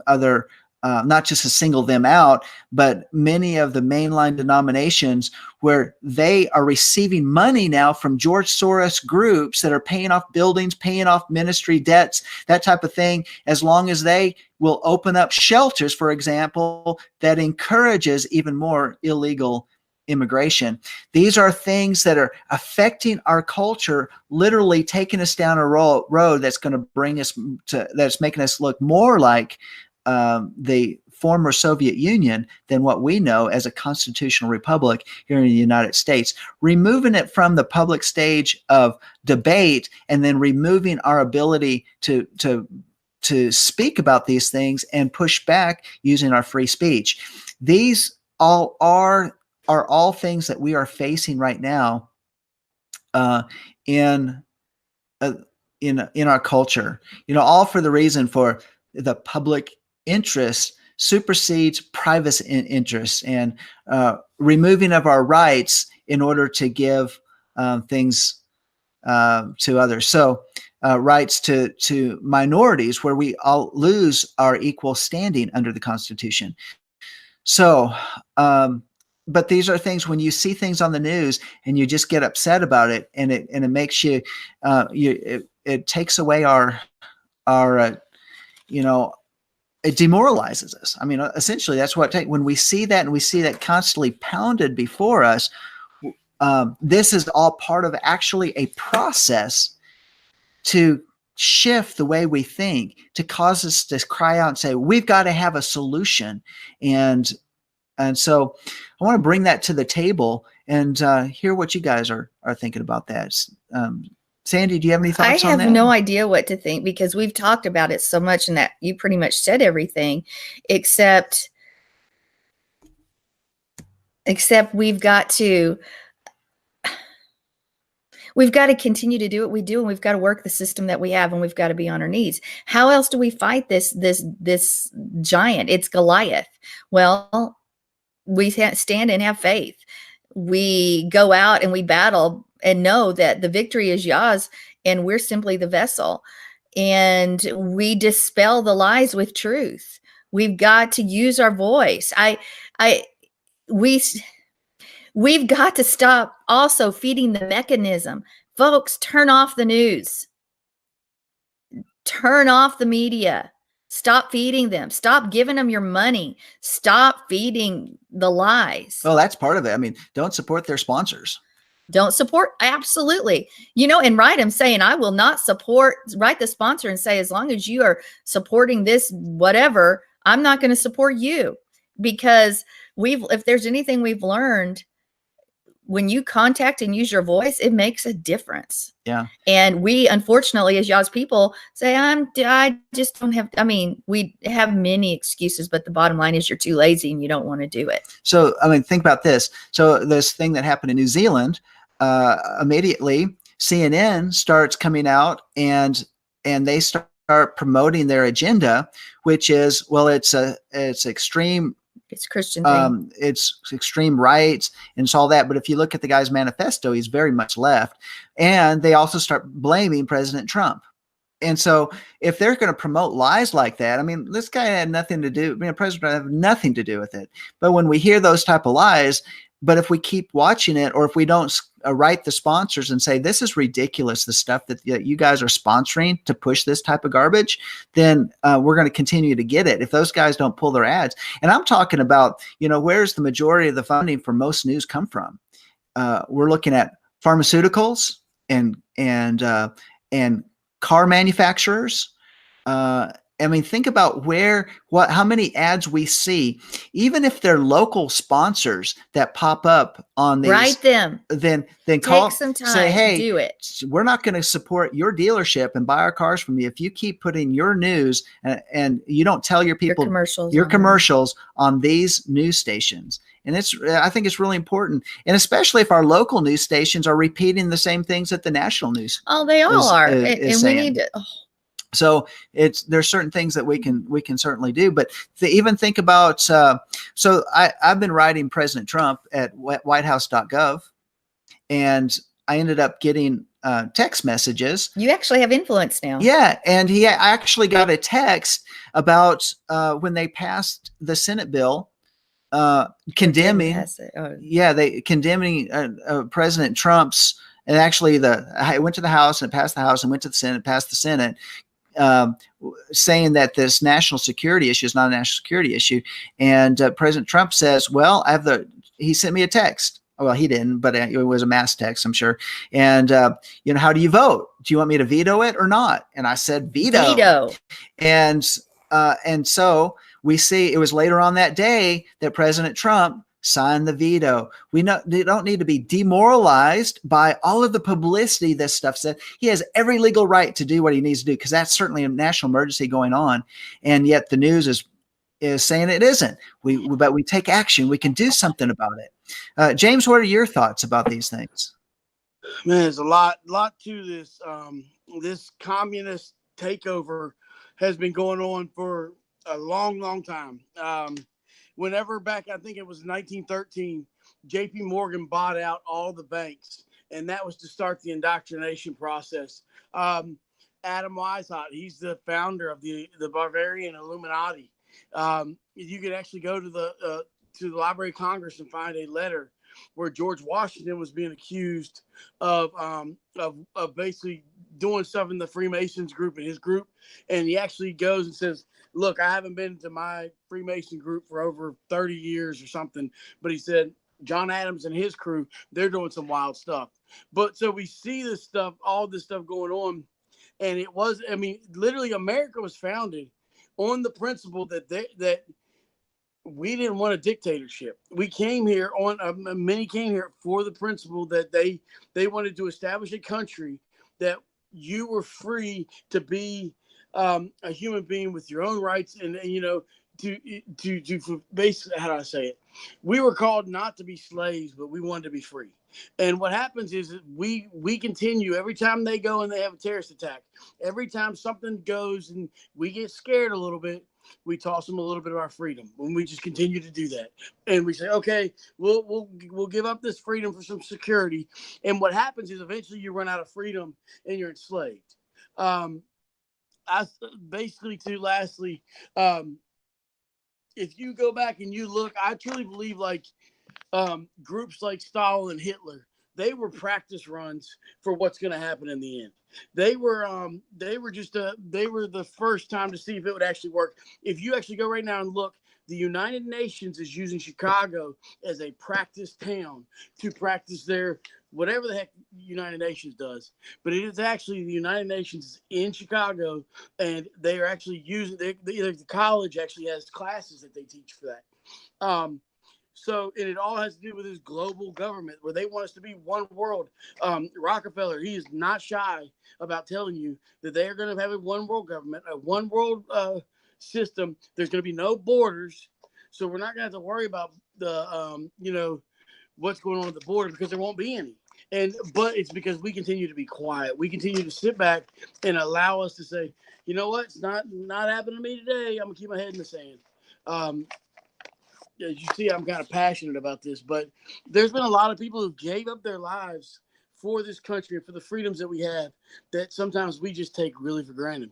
[SPEAKER 1] other, not just to single them out, but many of the mainline denominations, where they are receiving money now from George Soros groups that are paying off buildings, paying off ministry debts, that type of thing, as long as they will open up shelters, for example, that encourages even more illegal immigration. These are things that are affecting our culture, literally taking us down a road that's going to bring us to, that's making us look more like the former Soviet Union than what we know as a constitutional republic here in the United States, removing it from the public stage of debate, and then removing our ability to speak about these things and push back using our free speech. These all are all things that we are facing right now in our culture. All for the reason for the public interest supersedes private interests, and removing of our rights in order to give things to others. So rights to minorities, where we all lose our equal standing under the Constitution. So, but these are things, when you see things on the news and you just get upset about it, and it makes you, it takes away our it demoralizes us. Essentially that's what when we see that, and we see that constantly pounded before us, this is all part of actually a process to shift the way we think, to cause us to cry out and say, we've got to have a solution. And so I want to bring that to the table and hear what you guys are thinking about that. Sandy, do you have any thoughts on that?
[SPEAKER 2] I have no idea what to think, because we've talked about it so much, and that you pretty much said everything, except we've got to continue to do what we do, and we've got to work the system that we have, and we've got to be on our knees. How else do we fight this giant? It's Goliath. Well, we stand and have faith. We go out and we battle and know that the victory is Yah's, and we're simply the vessel. And we dispel the lies with truth. We've got to use our voice. We've got to stop also feeding the mechanism. Folks, turn off the news. Turn off the media. Stop feeding them. Stop giving them your money. Stop feeding the lies.
[SPEAKER 1] Well, that's part of it. I mean, don't support their sponsors.
[SPEAKER 2] Don't support. Absolutely. And write them saying, I will not write the sponsor and say, as long as you are supporting this, whatever, I'm not going to support you. Because if there's anything we've learned, when you contact and use your voice, it makes a difference.
[SPEAKER 1] Yeah.
[SPEAKER 2] And we, unfortunately, as Yah's people, say, I just don't have, we have many excuses, but the bottom line is you're too lazy and you don't want to do it.
[SPEAKER 1] So, think about this. So this thing that happened in New Zealand, immediately CNN starts coming out and they start promoting their agenda, which is, well, it's extreme.
[SPEAKER 2] It's Christian thing.
[SPEAKER 1] It's extreme rights and it's all that. But if you look at the guy's manifesto, he's very much left. And they also start blaming President Trump. And so if they're going to promote lies like that, this guy had nothing to do. President have nothing to do with it. But when we hear those type of lies, but if we keep watching it, or if we don't write the sponsors and say, this is ridiculous, the stuff that you guys are sponsoring to push this type of garbage, then we're going to continue to get it if those guys don't pull their ads. And I'm talking about, where's the majority of the funding for most news come from? We're looking at pharmaceuticals and car manufacturers. Think about how many ads we see, even if they're local sponsors that pop up on these.
[SPEAKER 2] Write them.
[SPEAKER 1] Then
[SPEAKER 2] take
[SPEAKER 1] call,
[SPEAKER 2] some time,
[SPEAKER 1] say, hey,
[SPEAKER 2] do it.
[SPEAKER 1] We're not going to support your dealership and buy our cars from you if you keep putting your news and you don't tell your people your commercials on these news stations. And I think it's really important. And especially if our local news stations are repeating the same things that the national news.
[SPEAKER 2] Oh, they all are. And we need to.
[SPEAKER 1] So there's certain things that we can certainly do, but even think about, so I've been writing President Trump at whitehouse.gov, and I ended up getting text messages.
[SPEAKER 2] You actually have influence now.
[SPEAKER 1] Yeah. And I actually got a text about when they passed the Senate bill condemning President Trump's, and actually it went to the House and it passed the House and went to the Senate, passed the Senate, saying that this national security issue is not a national security issue. And President Trump says, well, he sent me a text. Well, he didn't, but it was a mass text, I'm sure. And, how do you vote? Do you want me to veto it or not? And I said, veto. And so we see it was later on that day that President Trump signed the veto. They don't need to be demoralized by all of the publicity this stuff said. He has every legal right to do what he needs to do, because that's certainly a national emergency going on. And yet the news is saying it isn't. But we take action. We can do something about it. James, what are your thoughts about these things?
[SPEAKER 3] Man, there's a lot to this. This communist takeover has been going on for a long, long time. Whenever back, I think it was 1913, J.P. Morgan bought out all the banks, and that was to start the indoctrination process. Adam Weishaupt, he's the founder of the Bavarian Illuminati. You could actually go to the Library of Congress and find a letter where George Washington was being accused of basically doing stuff in the Freemasons group and his group, and he actually goes and says, look, I haven't been to my Freemason group for over 30 years or something. But he said, John Adams and his crew, they're doing some wild stuff. But so we see this stuff, all this stuff going on. And it was, I mean, literally America was founded on the principle that we didn't want a dictatorship. We came here on, many came here for the principle that they wanted to establish a country that you were free to be a human being with your own rights and to basically, how do I say it? We were called not to be slaves, but we wanted to be free. And what happens is that we continue every time they go and they have a terrorist attack. Every time something goes and we get scared a little bit, we toss them a little bit of our freedom. When we just continue to do that, and we say, okay, we'll give up this freedom for some security. And what happens is eventually you run out of freedom and you're enslaved. Lastly, if you go back and you look, I truly believe like groups like Stalin and Hitler, they were practice runs for what's going to happen in the end. They were the first time to see if it would actually work. If you actually go right now and look, the United Nations is using Chicago as a practice town to practice their whatever the heck United Nations does. But it is actually the United Nations in Chicago, and they are actually using the college actually has classes that they teach for that. So, and it all has to do with this global government where they want us to be one world. Rockefeller, he is not shy about telling you that they are going to have a one world government, a one world system. There's going to be no borders. So we're not going to have to worry about the, what's going on at the border because there won't be any. But it's because we continue to be quiet. We continue to sit back and allow us to say, you know what? It's not happening to me today. I'm going to keep my head in the sand. As you see, I'm kind of passionate about this, but there's been a lot of people who gave up their lives for this country and for the freedoms that we have that sometimes we just take really for granted.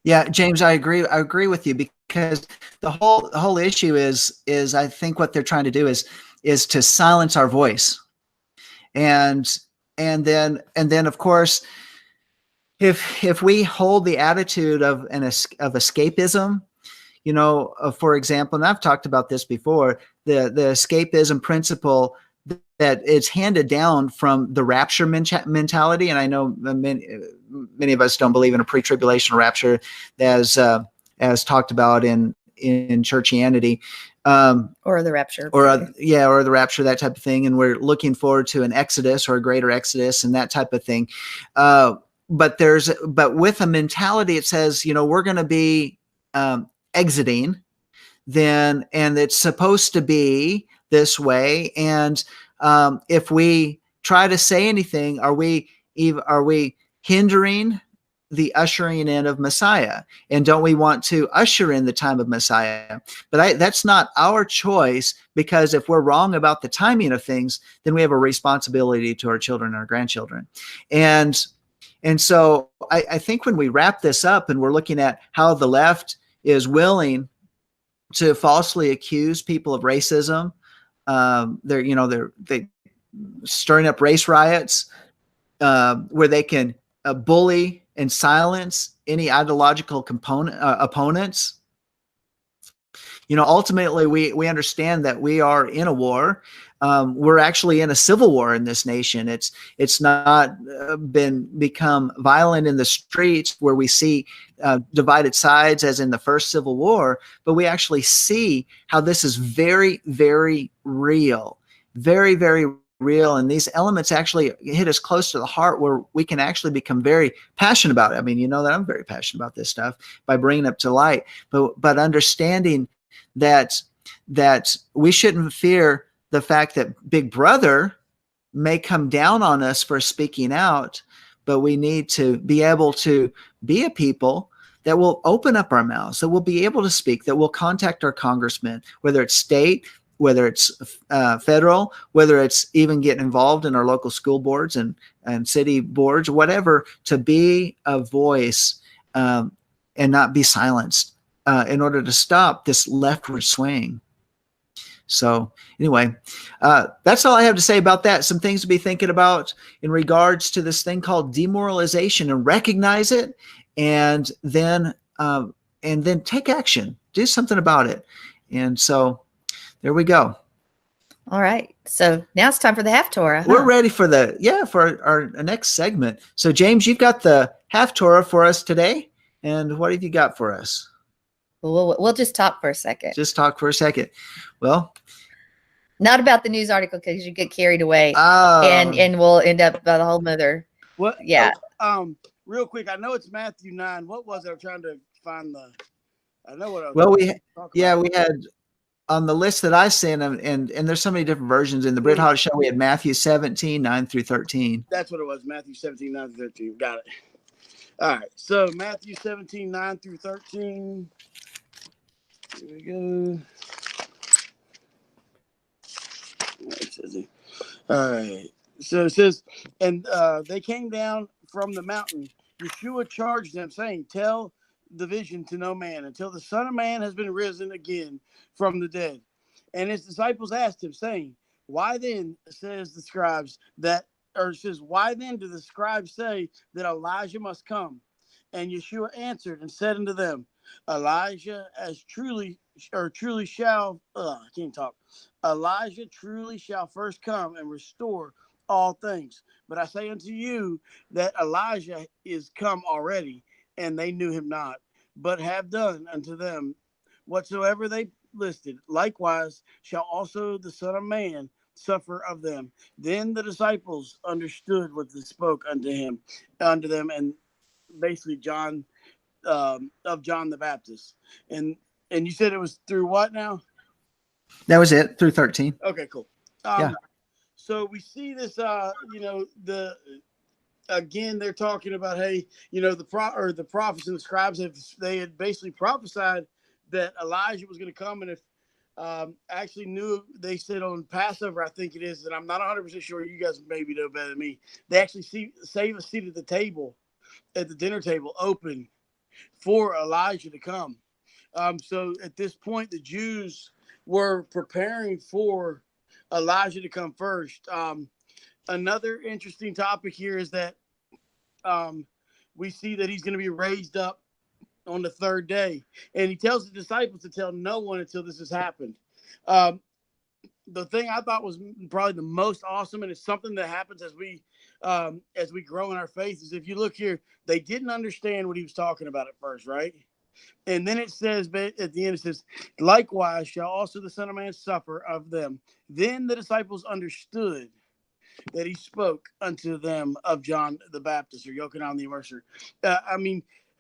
[SPEAKER 1] Yeah, James, I agree. I agree with you because the whole issue is I think what they're trying to do is to silence our voice. And then of course, if we hold the attitude of escapism, for example, and I've talked about this before, the escapism principle that it's handed down from the rapture mentality. And I know many of us don't believe in a pre-tribulation rapture as talked about in churchianity.
[SPEAKER 2] Or the rapture.
[SPEAKER 1] Or the rapture, that type of thing. And we're looking forward to an exodus or a greater exodus and that type of thing. But with a mentality, it says, we're going to be exiting then, and it's supposed to be this way. And if we try to say anything, are we hindering the ushering in of Messiah? And don't we want to usher in the time of Messiah? But that's not our choice, because if we're wrong about the timing of things, then we have a responsibility to our children and our grandchildren. And so I think when we wrap this up and we're looking at how the left is willing to falsely accuse people of racism, they're stirring up race riots where they can bully and silence any ideological opponents. Ultimately, we understand that we are in a war. We're actually in a civil war in this nation. It's not become violent in the streets where we see divided sides as in the first Civil War, but we actually see how this is very, very real, very, very real. And these elements actually hit us close to the heart where we can actually become very passionate about it. I mean, that I'm very passionate about this stuff by bringing it to light, but understanding that we shouldn't fear the fact that Big Brother may come down on us for speaking out, but we need to be able to be a people that will open up our mouths, that will be able to speak, that will contact our congressmen, whether it's state, whether it's federal, whether it's even getting involved in our local school boards and city boards, whatever, to be a voice and not be silenced in order to stop this leftward swing. So anyway, that's all I have to say about that. Some things to be thinking about in regards to this thing called demoralization, and recognize it, and then take action. Do something about it. And so there we go.
[SPEAKER 2] All right. So now it's time for the Haftorah.
[SPEAKER 1] We're ready for our next segment. So James, you've got the Haftorah for us today. And what have you got for us?
[SPEAKER 2] We'll just talk for a second.
[SPEAKER 1] Just talk for a second. Well,
[SPEAKER 2] not about the news article because you get carried away, and we'll end up by the whole mother.
[SPEAKER 3] What?
[SPEAKER 2] Yeah.
[SPEAKER 3] Real quick, I know it's Matthew 9. What was it? I'm trying to find the. I know what I was.
[SPEAKER 1] Well, we had on the list that I sent, and there's so many different versions in the Brit Hot Show. We had Matthew 17, 9 through 13.
[SPEAKER 3] That's what it was. Matthew 17, 9 through 13. Got it. All right. So Matthew 17, 9 through 13. Here we go. All right. So it says, and they came down from the mountain. Yeshua charged them, saying, tell the vision to no man until the Son of Man has been risen again from the dead. And his disciples asked him, saying, why then, why then do the scribes say that Elijah must come? And Yeshua answered and said unto them, Elijah truly shall first come and restore all things. But I say unto you that Elijah is come already, and they knew him not, but have done unto them whatsoever they listed. Likewise shall also the Son of Man suffer of them. Then the disciples understood what they spoke unto them, and basically John of John the Baptist. And you said it was through what now?
[SPEAKER 1] That was it, through 13.
[SPEAKER 3] Okay, cool.
[SPEAKER 1] Yeah.
[SPEAKER 3] So we see this, again, they're talking about, hey, the prophets and the scribes had basically prophesied that Elijah was going to come, and if actually knew, they said on Passover, I think it is, and I'm not 100% sure. You guys maybe know better than me. They actually save a seat at the dinner table, open for Elijah to come. So at this point, the Jews were preparing for Elijah to come first. Another interesting topic here is that we see that he's going to be raised up on the third day. And he tells the disciples to tell no one until this has happened. The thing I thought was probably the most awesome, and it's something that happens as we grow in our faith, is if you look here, they didn't understand what he was talking about at first, right? And then it says, at the end, it says, likewise shall also the Son of Man suffer of them. Then the disciples understood that he spoke unto them of John the Baptist, or Yochanan the Immerser.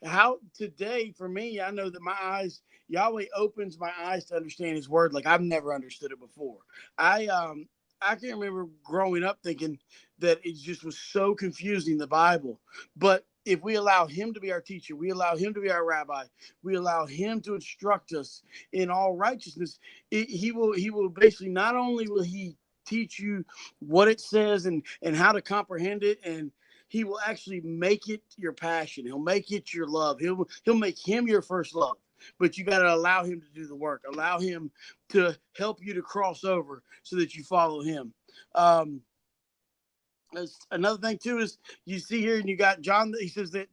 [SPEAKER 3] How today, for me, I know that Yahweh opens my eyes to understand his word like I've never understood it before. I can remember growing up thinking that it just was so confusing, the Bible. But if we allow him to be our teacher, we allow him to be our rabbi, we allow him to instruct us in all righteousness, he will basically, not only will he teach you what it says and how to comprehend it, and he will actually make it your passion. He'll make it your love. He'll make him your first love. But you got to allow him to do the work. Allow him to help you to cross over so that you follow him. Another thing too is you see here, and you got John. He says that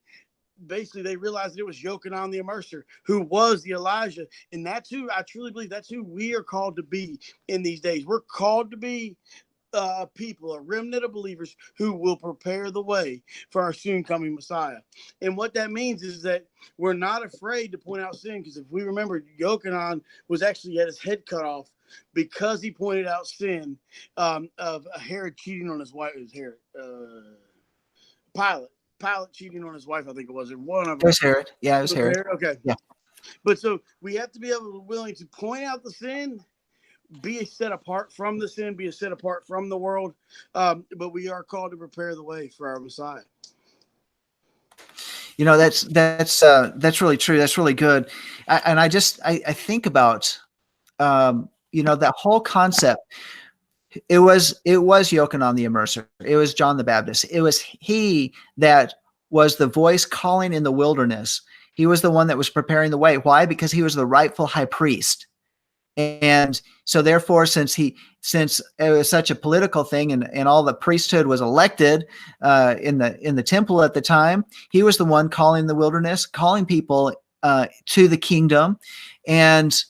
[SPEAKER 3] basically they realized that it was Yochanan the Immerser who was the Elijah, and that's who I truly believe. That's who we are called to be in these days. We're called to be people, a remnant of believers who will prepare the way for our soon coming Messiah. And what that means is that we're not afraid to point out sin, because if we remember, Yochanan was actually had his head cut off because he pointed out sin of Herod cheating on his wife. It was Herod, Pilate cheating on his wife, I think it was. One of them.
[SPEAKER 1] It was Herod. Yeah, it was Herod.
[SPEAKER 3] Okay.
[SPEAKER 1] Yeah.
[SPEAKER 3] But so we have to be willing to point out the sin, be set apart from the sin, be set apart from the world. But we are called to prepare the way for our Messiah.
[SPEAKER 1] That's really true. That's really good. I think about, that whole concept. It was Yochanan the Immerser. It was John the Baptist. It was he that was the voice calling in the wilderness. He was the one that was preparing the way. Why? Because he was the rightful high priest. And so therefore, since it was such a political thing, and all the priesthood was elected in the temple at the time, he was the one calling the wilderness, calling people to the kingdom. And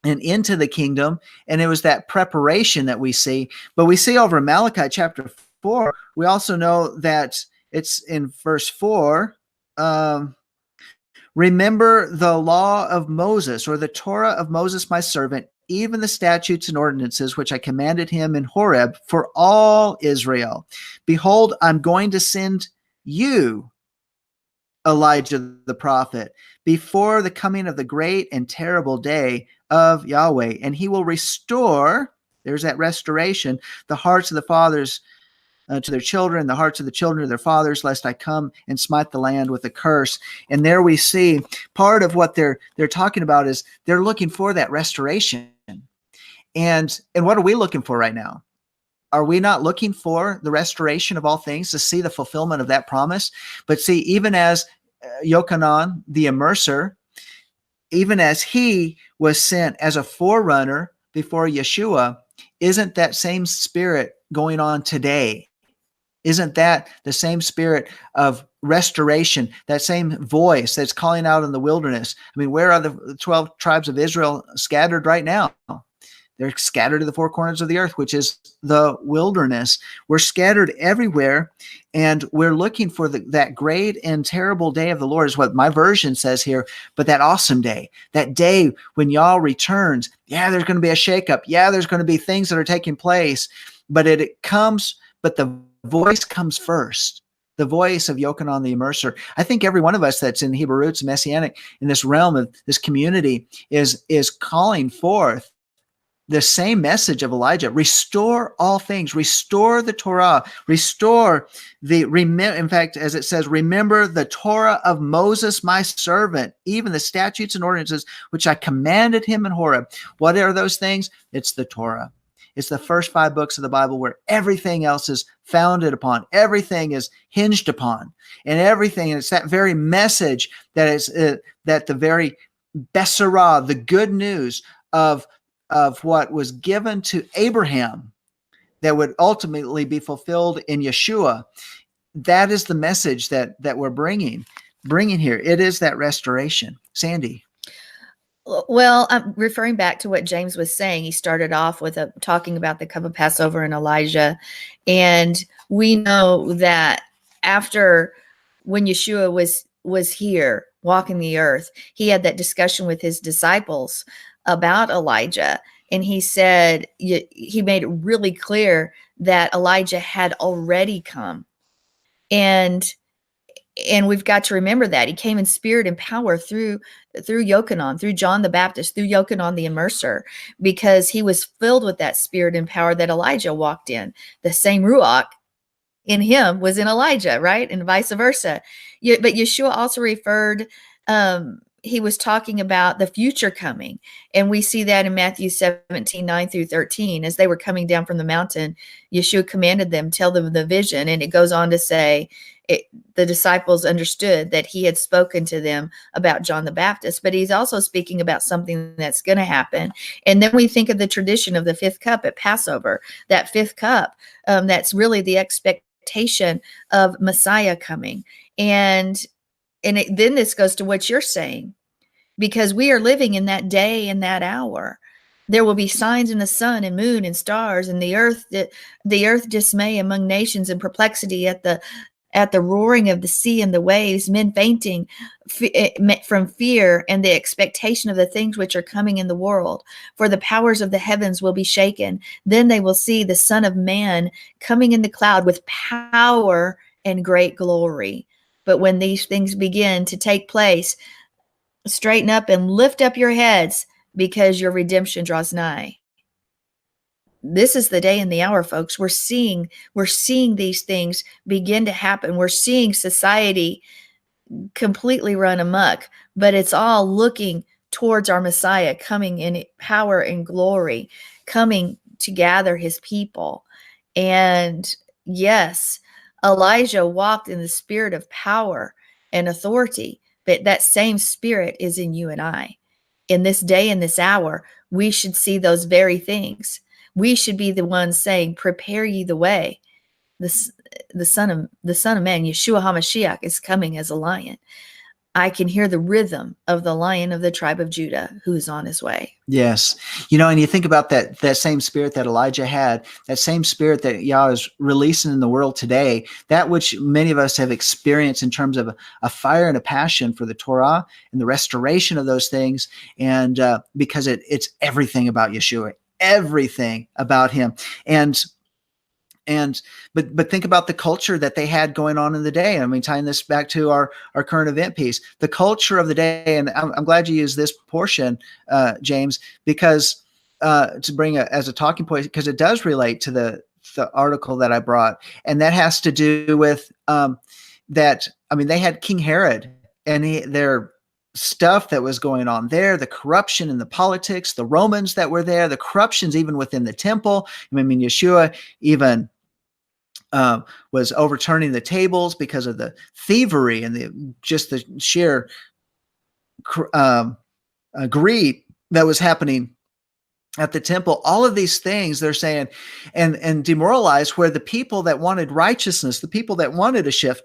[SPEAKER 1] and into the kingdom. And it was that preparation that we see. But we see over in Malachi chapter 4, we also know that it's in verse 4, remember the law of Moses, or the Torah of Moses, my servant, even the statutes and ordinances which I commanded him in Horeb for all Israel. Behold, I'm going to send you, Elijah the prophet, before the coming of the great and terrible day of Yahweh, and he will restore, there's that restoration, the hearts of the fathers to their children, the hearts of the children to their fathers, lest I come and smite the land with a curse. And there we see part of what they're talking about is they're looking for that restoration. And what are we looking for right now? Are we not looking for the restoration of all things, to see the fulfillment of that promise? But see, even as Yochanan, the immerser, even as he was sent as a forerunner before Yeshua, isn't that same spirit going on today? Isn't that the same spirit of restoration, that same voice that's calling out in the wilderness? I mean, where are the 12 tribes of Israel scattered right now? They're scattered to the four corners of the earth, which is the wilderness. We're scattered everywhere, and we're looking for that great and terrible day of the Lord, is what my version says here. But that awesome day, that day when Yah returns, yeah, there's going to be a shakeup. Yeah, there's going to be things that are taking place, but it comes, but the voice comes first. The voice of Yochanan the immerser. I think every one of us that's in Hebrew roots, Messianic, in this realm of this community is calling forth the same message of Elijah. Restore all things, restore the Torah, restore in fact, as it says, remember the Torah of Moses, my servant, even the statutes and ordinances, which I commanded him in Horeb. What are those things? It's the Torah. It's the first 5 books of the Bible where everything else is founded upon. Everything is hinged upon, and everything. And it's that very message that is that the very Besserah, the good news of what was given to Abraham, that would ultimately be fulfilled in Yeshua. That is the message that we're bringing here. It is that restoration. Sandy.
[SPEAKER 2] Well, I'm referring back to what James was saying. He started off with talking about the cup of Passover and Elijah. And we know that after, when Yeshua was here walking the earth, he had that discussion with his disciples about Elijah. And he said, he made it really clear that Elijah had already come. And we've got to remember that he came in spirit and power through Yochanan, through John the Baptist, through Yochanan the immerser, because he was filled with that spirit and power that Elijah walked in. The same Ruach in him was in Elijah, right? And vice versa. But Yeshua also referred, he was talking about the future coming. And we see that in Matthew 17, 9 through 13. As they were coming down from the mountain, Yeshua commanded them, tell them the vision. And it goes on to say, the disciples understood that he had spoken to them about John the Baptist, but he's also speaking about something that's going to happen. And then we think of the tradition of the 5th cup at Passover, that 5th cup, that's really the expectation of Messiah coming. And then this goes to what you're saying, because we are living in that day and that hour. There will be signs in the sun and moon and stars, and the earth dismay among nations, and perplexity at the roaring of the sea and the waves, men fainting from fear and the expectation of the things which are coming in the world. For the powers of the heavens will be shaken. Then they will see the Son of Man coming in the cloud with power and great glory. But when these things begin to take place, straighten up and lift up your heads, because your redemption draws nigh. This is the day and the hour, folks. We're seeing these things begin to happen. We're seeing society completely run amok, but it's all looking towards our Messiah coming in power and glory, coming to gather his people. And yes, Elijah walked in the spirit of power and authority, but that same spirit is in you and I. In this day and this hour, we should see those very things. We should be the ones saying, prepare ye the way. The Son of Man, Yeshua HaMashiach, is coming as a lion. I can hear the rhythm of the Lion of the tribe of Judah who is on his way.
[SPEAKER 1] Yes. And you think about that same spirit that Elijah had, that same spirit that Yah is releasing in the world today, that which many of us have experienced in terms of a fire and a passion for the Torah and the restoration of those things. And because it's everything about Yeshua, everything about him. But think about the culture that they had going on in the day. I mean, tying this back to our current event piece, the culture of the day. And I'm glad you used this portion, James, because to bring as a talking point, because it does relate to the article that I brought. And that has to do with that. I mean, they had King Herod and their stuff that was going on there, the corruption in the politics, the Romans that were there, the corruptions even within the temple. I mean, Yeshua even was overturning the tables because of the thievery and the sheer greed that was happening at the temple. All of these things they're saying and demoralized, where the people that wanted righteousness, the people that wanted a shift,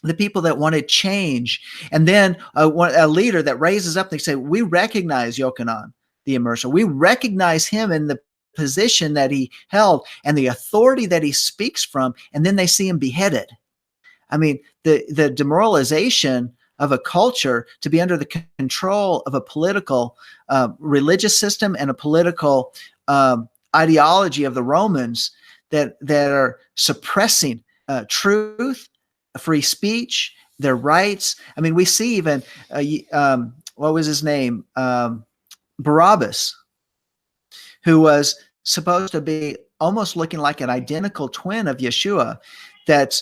[SPEAKER 1] the people that wanted change, and then a leader that raises up and they say, we recognize Yochanan the Immerser. We recognize him in the position that he held and the authority that he speaks from, and then they see him beheaded. I mean, the demoralization of a culture to be under the control of a political religious system and a political ideology of the Romans that are suppressing truth, free speech, their rights. I mean, we see even what was his name? Barabbas, who was supposed to be almost looking like an identical twin of Yeshua. That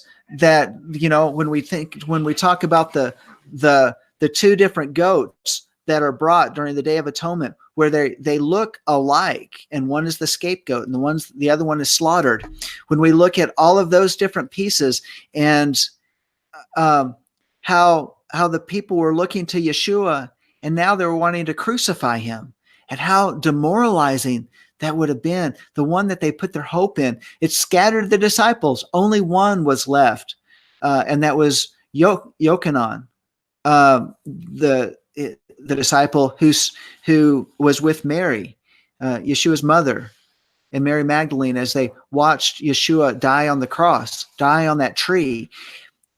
[SPEAKER 1] when we talk about the two different goats that are brought during the Day of Atonement, where they look alike, and one is the scapegoat and the other one is slaughtered. When we look at all of those different pieces and how the people were looking to Yeshua and now they were wanting to crucify him, and how demoralizing that would have been, the one that they put their hope in. It scattered the disciples. Only one was left, and that was Yochanan, the disciple who was with Mary, Yeshua's mother, and Mary Magdalene, as they watched Yeshua die on the cross, die on that tree.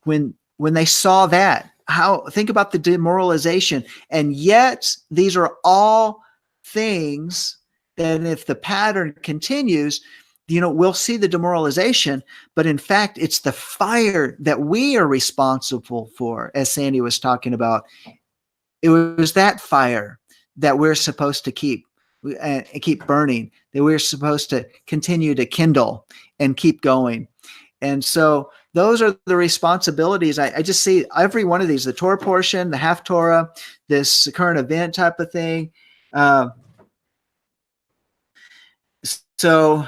[SPEAKER 1] When they saw that, think about the demoralization. And yet these are all things that, if the pattern continues, we'll see the demoralization, but in fact, it's the fire that we are responsible for, as Sandy was talking about. It was that fire that we're supposed to keep burning, that we're supposed to continue to kindle and keep going. And so those are the responsibilities. I just see every one of these, the Torah portion, the half Torah, this current event type of thing. So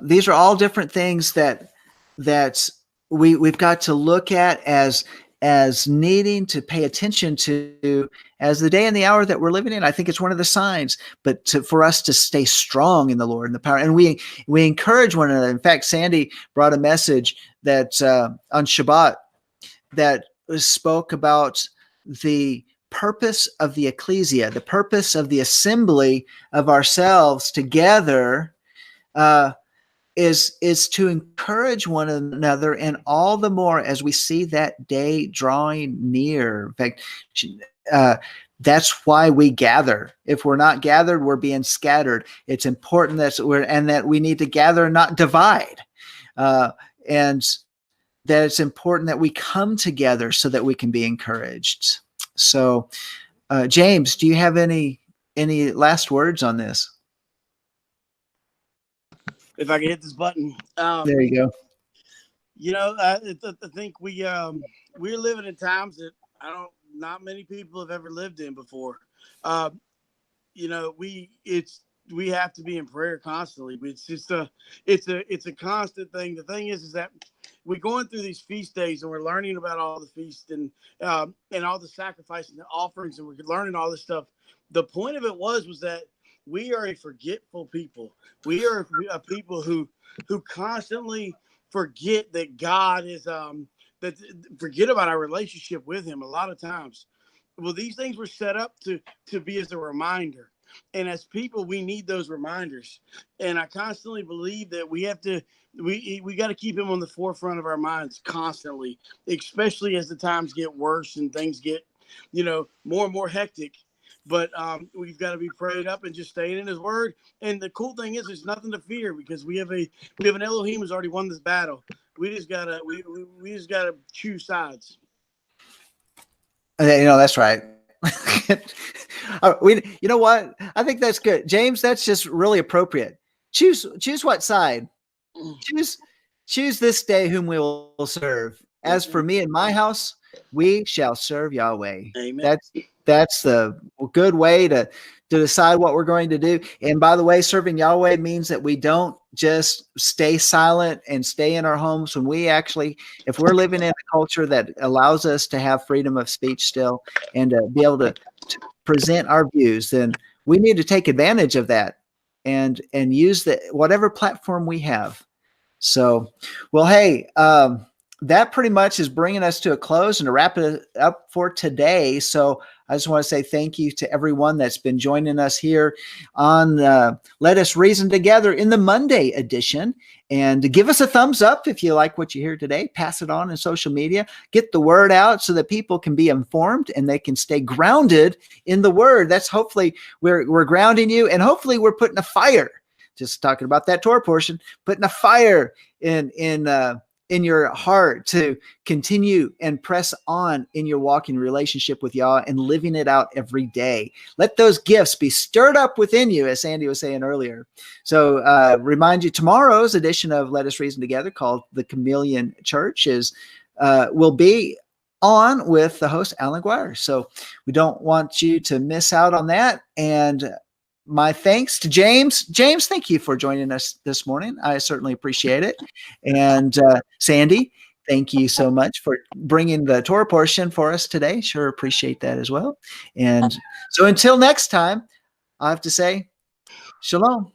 [SPEAKER 1] these are all different things that we've got to look at as needing to pay attention to as the day and the hour that we're living in. I think it's one of the signs, but for us to stay strong in the Lord and the power. And we encourage one another. In fact, Sandy brought a message that on Shabbat that spoke about the purpose of the ecclesia, the purpose of the assembly of ourselves together, is to encourage one another, and all the more as we see that day drawing near. In fact, that's why we gather. If we're not gathered, we're being scattered. It's important that we need to gather and not divide, and that it's important that we come together so that we can be encouraged. So, James, do you have any last words on this?
[SPEAKER 3] If I can hit this button.
[SPEAKER 1] There you go.
[SPEAKER 3] I think we're living in times that not many people have ever lived in before. We have to be in prayer constantly. It's just it's a constant thing. The thing is that we're going through these feast days and we're learning about all the feasts and all the sacrifices and the offerings, and we're learning all this stuff. The point of it was that we are a forgetful people. We are a people who constantly forget that God is that forget about our relationship with him a lot of times. Well, these things were set up to be as a reminder. And as people, we need those reminders. And I constantly believe that we got to keep him on the forefront of our minds constantly, especially as the times get worse and things get, more and more hectic. But we've got to be prayed up and just staying in his word. And the cool thing is, there's nothing to fear because we have an Elohim who's already won this battle. We just gotta choose sides.
[SPEAKER 1] That's right. You know what? I think that's good, James. That's just really appropriate. Choose what side. Choose this day whom we will serve. As for me and my house, we shall serve Yahweh.
[SPEAKER 3] Amen.
[SPEAKER 1] That's the good way to decide what we're going to do. And by the way, serving Yahweh means that we don't just stay silent and stay in our homes. When we actually, if we're living in a culture that allows us to have freedom of speech still and to be able to present our views, then we need to take advantage of that and use whatever platform we have. So, well, hey, that pretty much is bringing us to a close and to wrap it up for today. So I just want to say thank you to everyone that's been joining us here on Let Us Reason Together in the Monday edition. And give us a thumbs up if you like what you hear today. Pass it on in social media. Get the word out so that people can be informed and they can stay grounded in the word. That's hopefully we're grounding you, and hopefully we're putting a fire. Just talking about that Torah portion, putting a fire in your heart to continue and press on in your walking relationship with Yah and living it out every day. Let those gifts be stirred up within you, as Sandy was saying earlier. So remind you, tomorrow's edition of Let Us Reason Together, called The Chameleon Church, will be on with the host, Alan Guire. So we don't want you to miss out on that. And my thanks to James. James, thank you for joining us this morning. I certainly appreciate it. And Sandy, thank you so much for bringing the Torah portion for us today. Sure appreciate that as well. And so until next time, I have to say, shalom.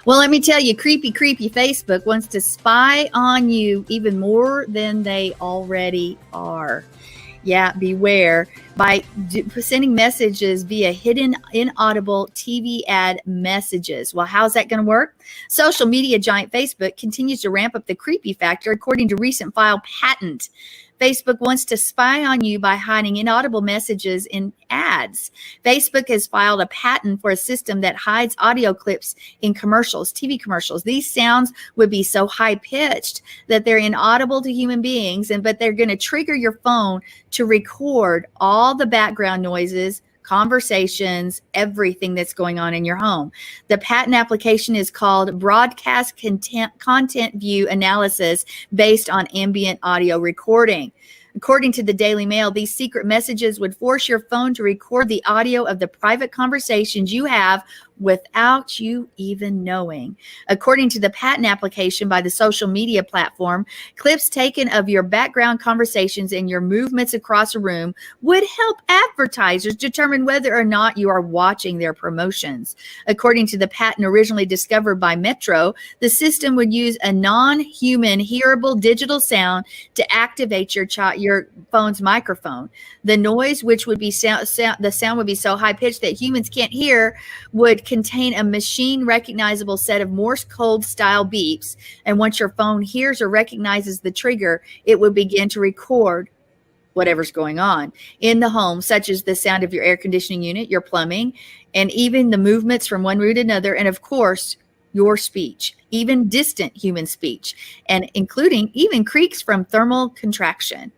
[SPEAKER 2] Well, let me tell you, creepy Facebook wants to spy on you even more than they already are. Yeah, beware. By sending messages via hidden, inaudible TV ad messages. Well, how's that going to work? Social media giant Facebook continues to ramp up the creepy factor, according to recent file patent. Facebook wants to spy on you by hiding inaudible messages in ads. Facebook has filed a patent for a system that hides audio clips in commercials, TV commercials. These sounds would be so high-pitched that they're inaudible to human beings, but they're going to trigger your phone to record all the background noises, conversations, everything that's going on in your home. The patent application is called Broadcast Content View Analysis based on ambient audio recording. According to the Daily Mail, these secret messages would force your phone to record the audio of the private conversations you have without you even knowing. According to the patent application by the social media platform, clips taken of your background conversations and your movements across a room would help advertisers determine whether or not you are watching their promotions. According to the patent originally discovered by Metro, the system would use a non-human hearable digital sound to activate your phone's microphone. The noise, which would be the sound would be so high pitched that humans can't hear, would contain a machine recognizable set of Morse code style beeps. And once your phone hears or recognizes the trigger, it would begin to record whatever's going on in the home, such as the sound of your air conditioning unit, your plumbing, and even the movements from one room to another. And of course, your speech, even distant human speech, and including even creaks from thermal contraction.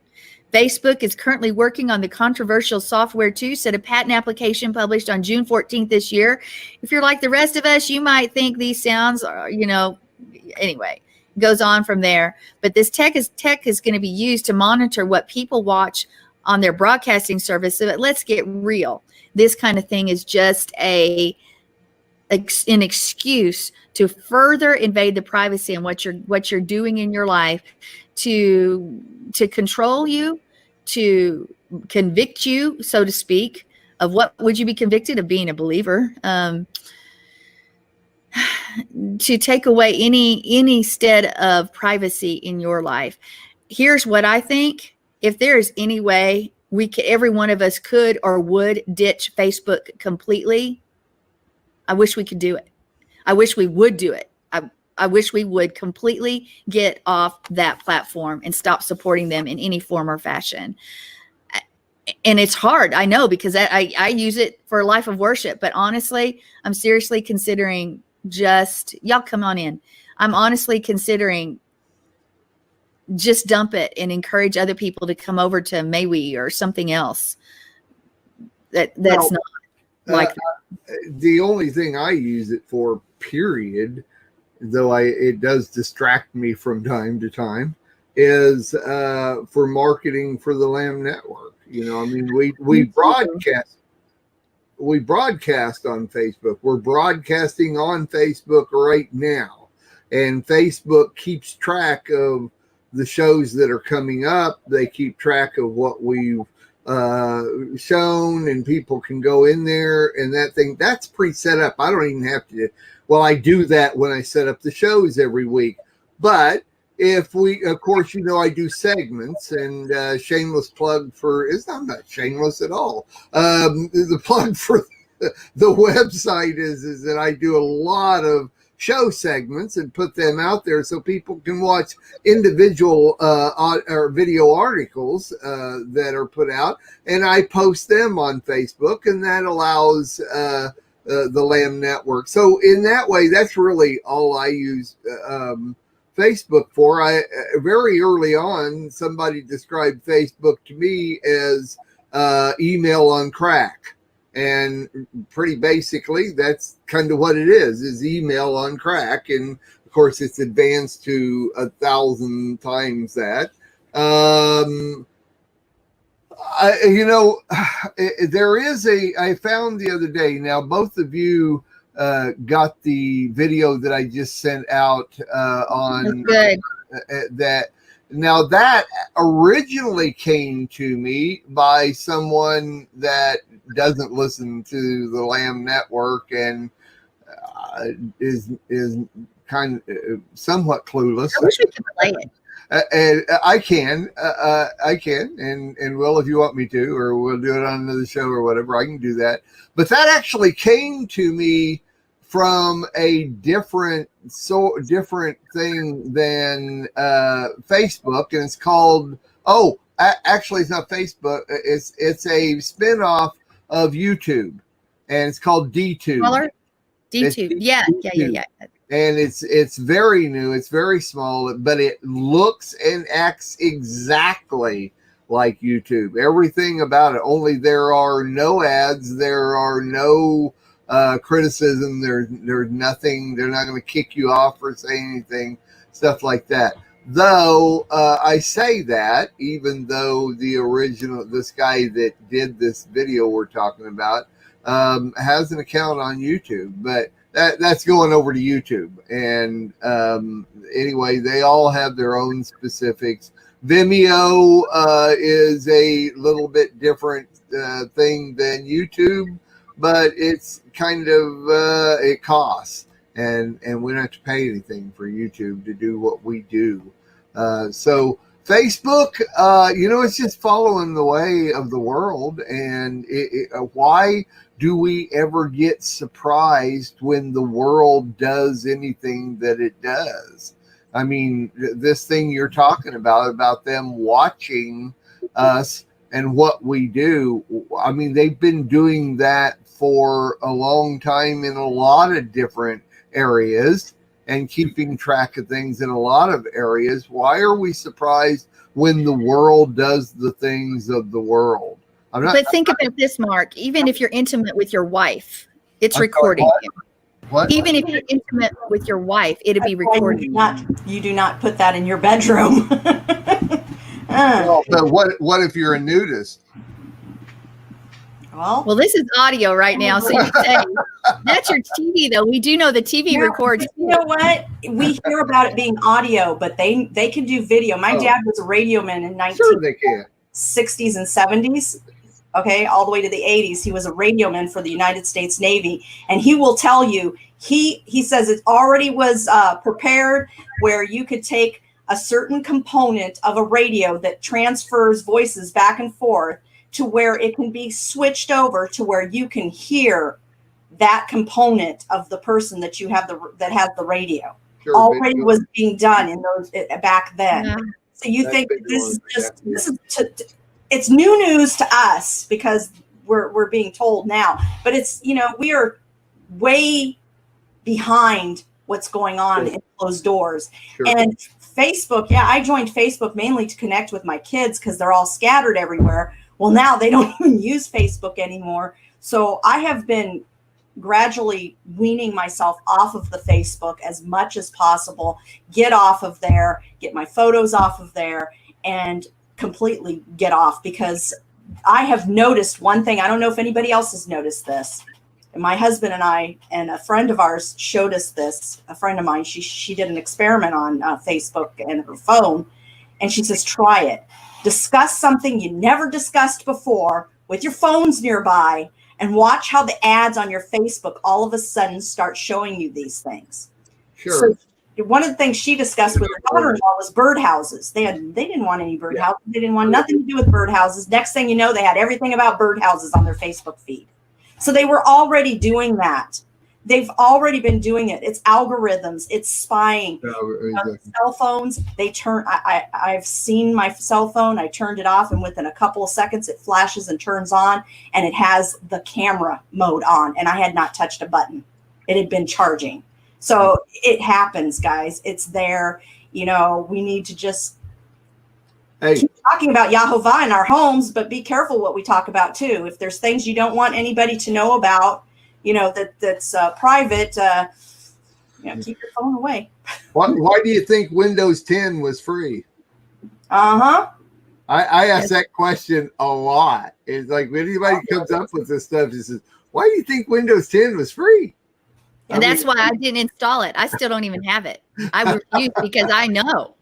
[SPEAKER 2] Facebook is currently working on the controversial software too, said a patent application published on June 14th this year. If you're like the rest of us, you might think these sounds are, anyway, goes on from there. But this tech is going to be used to monitor what people watch on their broadcasting service. So let's get real. This kind of thing is just an excuse to further invade the privacy and what you're doing in your life, to control you, to convict you, so to speak, of what would you be convicted of? Being a believer, to take away any stead of privacy in your life. Here's what I think: if there is any way every one of us could or would ditch Facebook completely, I wish we could do it. I wish we would do it. I wish we would completely get off that platform and stop supporting them in any form or fashion. And it's hard, I know, because I use it for a life of worship. But honestly, I'm seriously considering y'all come on in. I'm honestly considering just dump it and encourage other people to come over to Maui or something else that's not like that.
[SPEAKER 4] The only thing I use it for, period, though it does distract me from time to time, is for marketing for the Lamb Network. We broadcast on Facebook. We're broadcasting on Facebook right now, and Facebook keeps track of the shows that are coming up. They keep track of what we've shown, and people can go in there, and that's pre-set up. I don't even have to. Well, I do that when I set up the shows every week. But if of course, I do segments, and shameless plug for, I'm not shameless at all. The plug for the website is that I do a lot of show segments and put them out there so people can watch individual or video articles that are put out, and I post them on Facebook, and that allows the Lamb Network. So in that way, that's really all I use Facebook for. Very early on, somebody described Facebook to me as email on crack. And pretty basically, that's kind of what it is email on crack. And of course, it's advanced to 1,000 times that. There is I found the other day, now both of you got the video that I just sent out on that. Now that originally came to me by someone that doesn't listen to the Lamb Network and is kind of somewhat clueless.
[SPEAKER 2] I wish we could play it.
[SPEAKER 4] And I can, and will, if you want me to, or we'll do it on another show or whatever, I can do that. But that actually came to me from a different thing than Facebook, and it's called, actually it's not Facebook, it's a spinoff of YouTube, and it's called DTube.
[SPEAKER 2] DTube, yeah.
[SPEAKER 4] And it's very new, it's very small, but it looks and acts exactly like YouTube. Everything about it. Only there are no ads. There are no criticism. There's nothing. They're not going to kick you off or say anything, stuff like that. Though I say that, even though this guy that did this video we're talking about has an account on YouTube, but that's going over to YouTube. And anyway, they all have their own specifics. Vimeo is a little bit different thing than YouTube, but it's kind of it costs. And we don't have to pay anything for YouTube to do what we do. So Facebook, it's just following the way of the world. And why do we ever get surprised when the world does anything that it does? I mean, this thing you're talking about them watching us and what we do. I mean, they've been doing that for a long time in a lot of different areas and keeping track of things in a lot of areas. Why are we surprised when the world does the things of the world?
[SPEAKER 2] But think about this, Mark. Even if you're intimate with your wife, it's recording you.
[SPEAKER 4] What?
[SPEAKER 2] Even if you're intimate with your wife, it'll be recording.
[SPEAKER 5] You do not put that in your bedroom.
[SPEAKER 4] Well, but what if you're a nudist?
[SPEAKER 5] Well,
[SPEAKER 2] this is audio right now, so you say that's your TV, though. We do know the TV records.
[SPEAKER 5] You know what? We hear about it being audio, but they can do video. My dad was a radioman in 1960s and 70s. Okay, all the way to the 80s. He was a radioman for the United States Navy, and he will tell you, he says it already was prepared where you could take a certain component of a radio that transfers voices back and forth to where it can be switched over to where you can hear that component of the person that you have that has the radio. Sure, already was being done in those back then. Yeah. So you think this is it's new news to us because we're being told now, but it's, we are way behind what's going on in closed doors. Sure. And Facebook, I joined Facebook mainly to connect with my kids because they're all scattered everywhere. Well, now they don't even use Facebook anymore. So I have been gradually weaning myself off of the Facebook as much as possible, get off of there, get my photos off of there, and completely get off, because I have noticed one thing. I don't know if anybody else has noticed this. My husband and I and a friend of ours showed us this. A friend of mine, she did an experiment on Facebook and her phone, and she says, try it. Discuss something you never discussed before with your phones nearby, and watch how the ads on your Facebook all of a sudden start showing you these things. Sure. So one of the things she discussed with her daughter-in-law was birdhouses. They didn't want any birdhouses. They didn't want nothing to do with birdhouses. Next thing you know, they had everything about birdhouses on their Facebook feed. So they were already doing that. They've already been doing it. It's algorithms. It's spying. Exactly. Cell phones, I've seen my cell phone. I turned it off, and within a couple of seconds, it flashes and turns on, and it has the camera mode on, and I had not touched a button. It had been charging. So it happens, guys. It's there. We need to just keep talking about Yahovah in our homes, but be careful what we talk about too. If there's things you don't want anybody to know about, that's private, keep your phone away.
[SPEAKER 4] Why do you think Windows 10 was free?
[SPEAKER 5] Uh-huh.
[SPEAKER 4] I ask that question a lot. It's like when anybody comes up with this stuff, it says, why do you think Windows 10 was free?
[SPEAKER 2] And that's why I didn't install it. I still don't even have it. I refuse because I know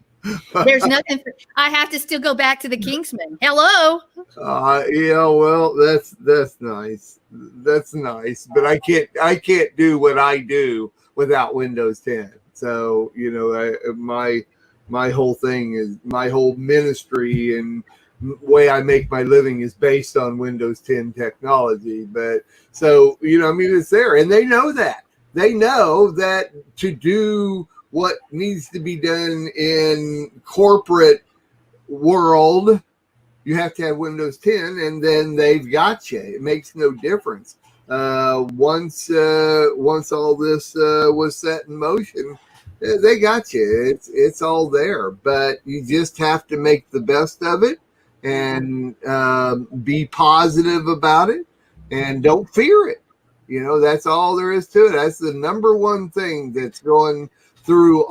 [SPEAKER 2] there's nothing. I have to still go back to the Kingsman. Hello.
[SPEAKER 4] Well, that's nice. That's nice, but I can't do what I do without Windows 10. So my whole thing is, my whole ministry and way I make my living is based on Windows 10 technology. But so it's there, and they know that. They know that to do what needs to be done in corporate world, you have to have Windows 10, and then they've got you. It makes no difference. Once all this was set in motion, they got you. It's all there, but you just have to make the best of it. and be positive about it, and don't fear it. You know, that's all there is to it. That's the number one thing that's going through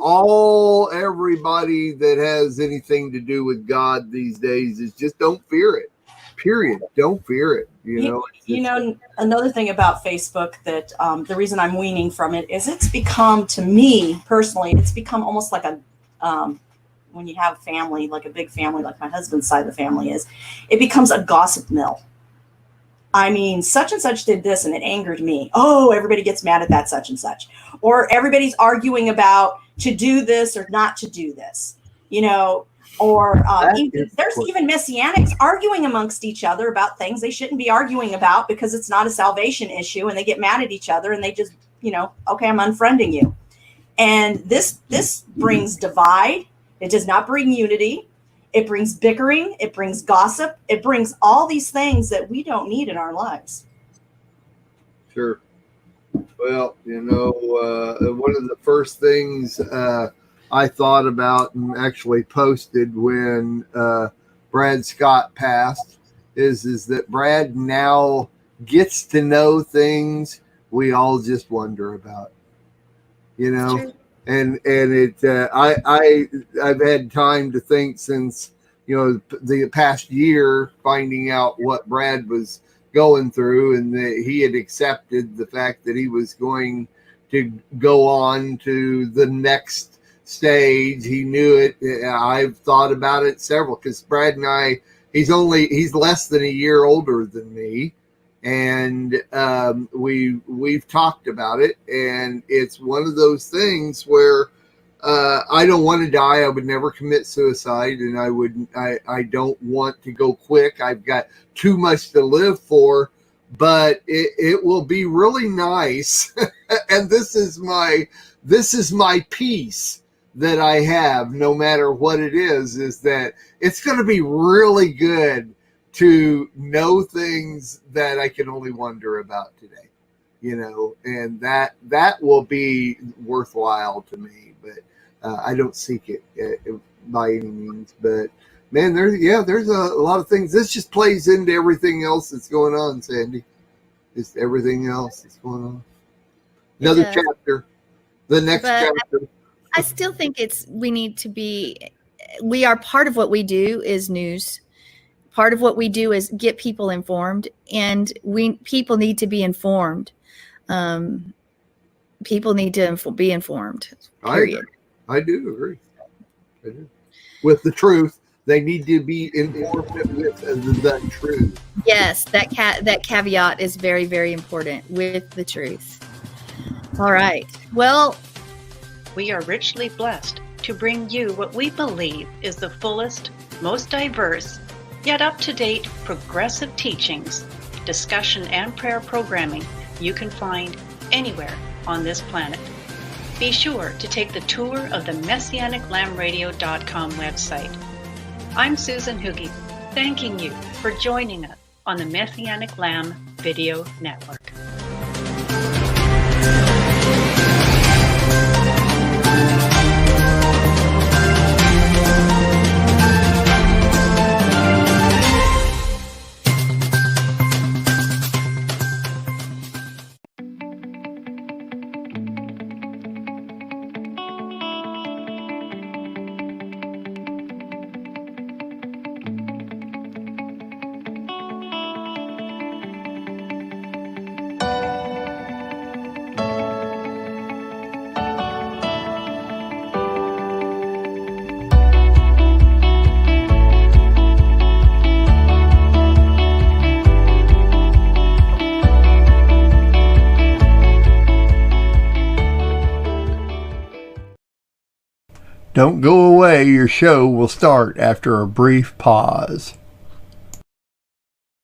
[SPEAKER 4] everybody that has anything to do with God these days, is just don't fear it. Period. Don't fear it. You know,
[SPEAKER 5] another thing about Facebook that the reason I'm weaning from it is it's become, to me personally, it's become almost like a when you have family, like a big family, like my husband's side of the family is, it becomes a gossip mill. I mean, such and such did this and it angered me. Oh, everybody gets mad at that such and such. Or everybody's arguing about to do this or not to do this, you know, or there's even Messianics arguing amongst each other about things they shouldn't be arguing about because it's not a salvation issue, and they get mad at each other and they just, you know, okay, I'm unfriending you. And this brings divide. It does not bring unity. It brings bickering. It brings gossip. It brings all these things that we don't need in our lives.
[SPEAKER 4] Sure. Well, you know, one of the first things I thought about and actually posted when Brad Scott passed is that Brad now gets to know things we all just wonder about. You know, and I've had time to think since, you know, the past year, finding out what Brad was going through, and that he had accepted the fact that he was going to go on to the next stage. He knew it. I've thought about it several, because Brad and I, he's less than a year older than me. And we've talked about it, and it's one of those things where I don't want to die. I would never commit suicide, and I don't want to go quick. I've got too much to live for, but it will be really nice. And this is my peace that I have, no matter what it is that it's going to be really good to know things that I can only wonder about today, you know, and that will be worthwhile to me. But I don't seek it by any means. But man, there's a lot of things. This just plays into everything else that's going on, Sandy. Just everything else that's going on. Another chapter, the next chapter.
[SPEAKER 2] I still think we are part of what we do is news. Part of what we do is get people informed, and people need to be informed. People need to be informed. Period.
[SPEAKER 4] I do agree. I do. With the truth, they need to be informed with the truth.
[SPEAKER 2] Yes, that caveat is very, very important, with the truth. All right. Well,
[SPEAKER 6] we are richly blessed to bring you what we believe is the fullest, most diverse, yet up-to-date progressive teachings, discussion, and prayer programming you can find anywhere on this planet. Be sure to take the tour of the MessianicLambRadio.com website. I'm Susan Hoogie, thanking you for joining us on the Messianic Lamb Video Network.
[SPEAKER 4] Don't go away. Your show will start after a brief pause.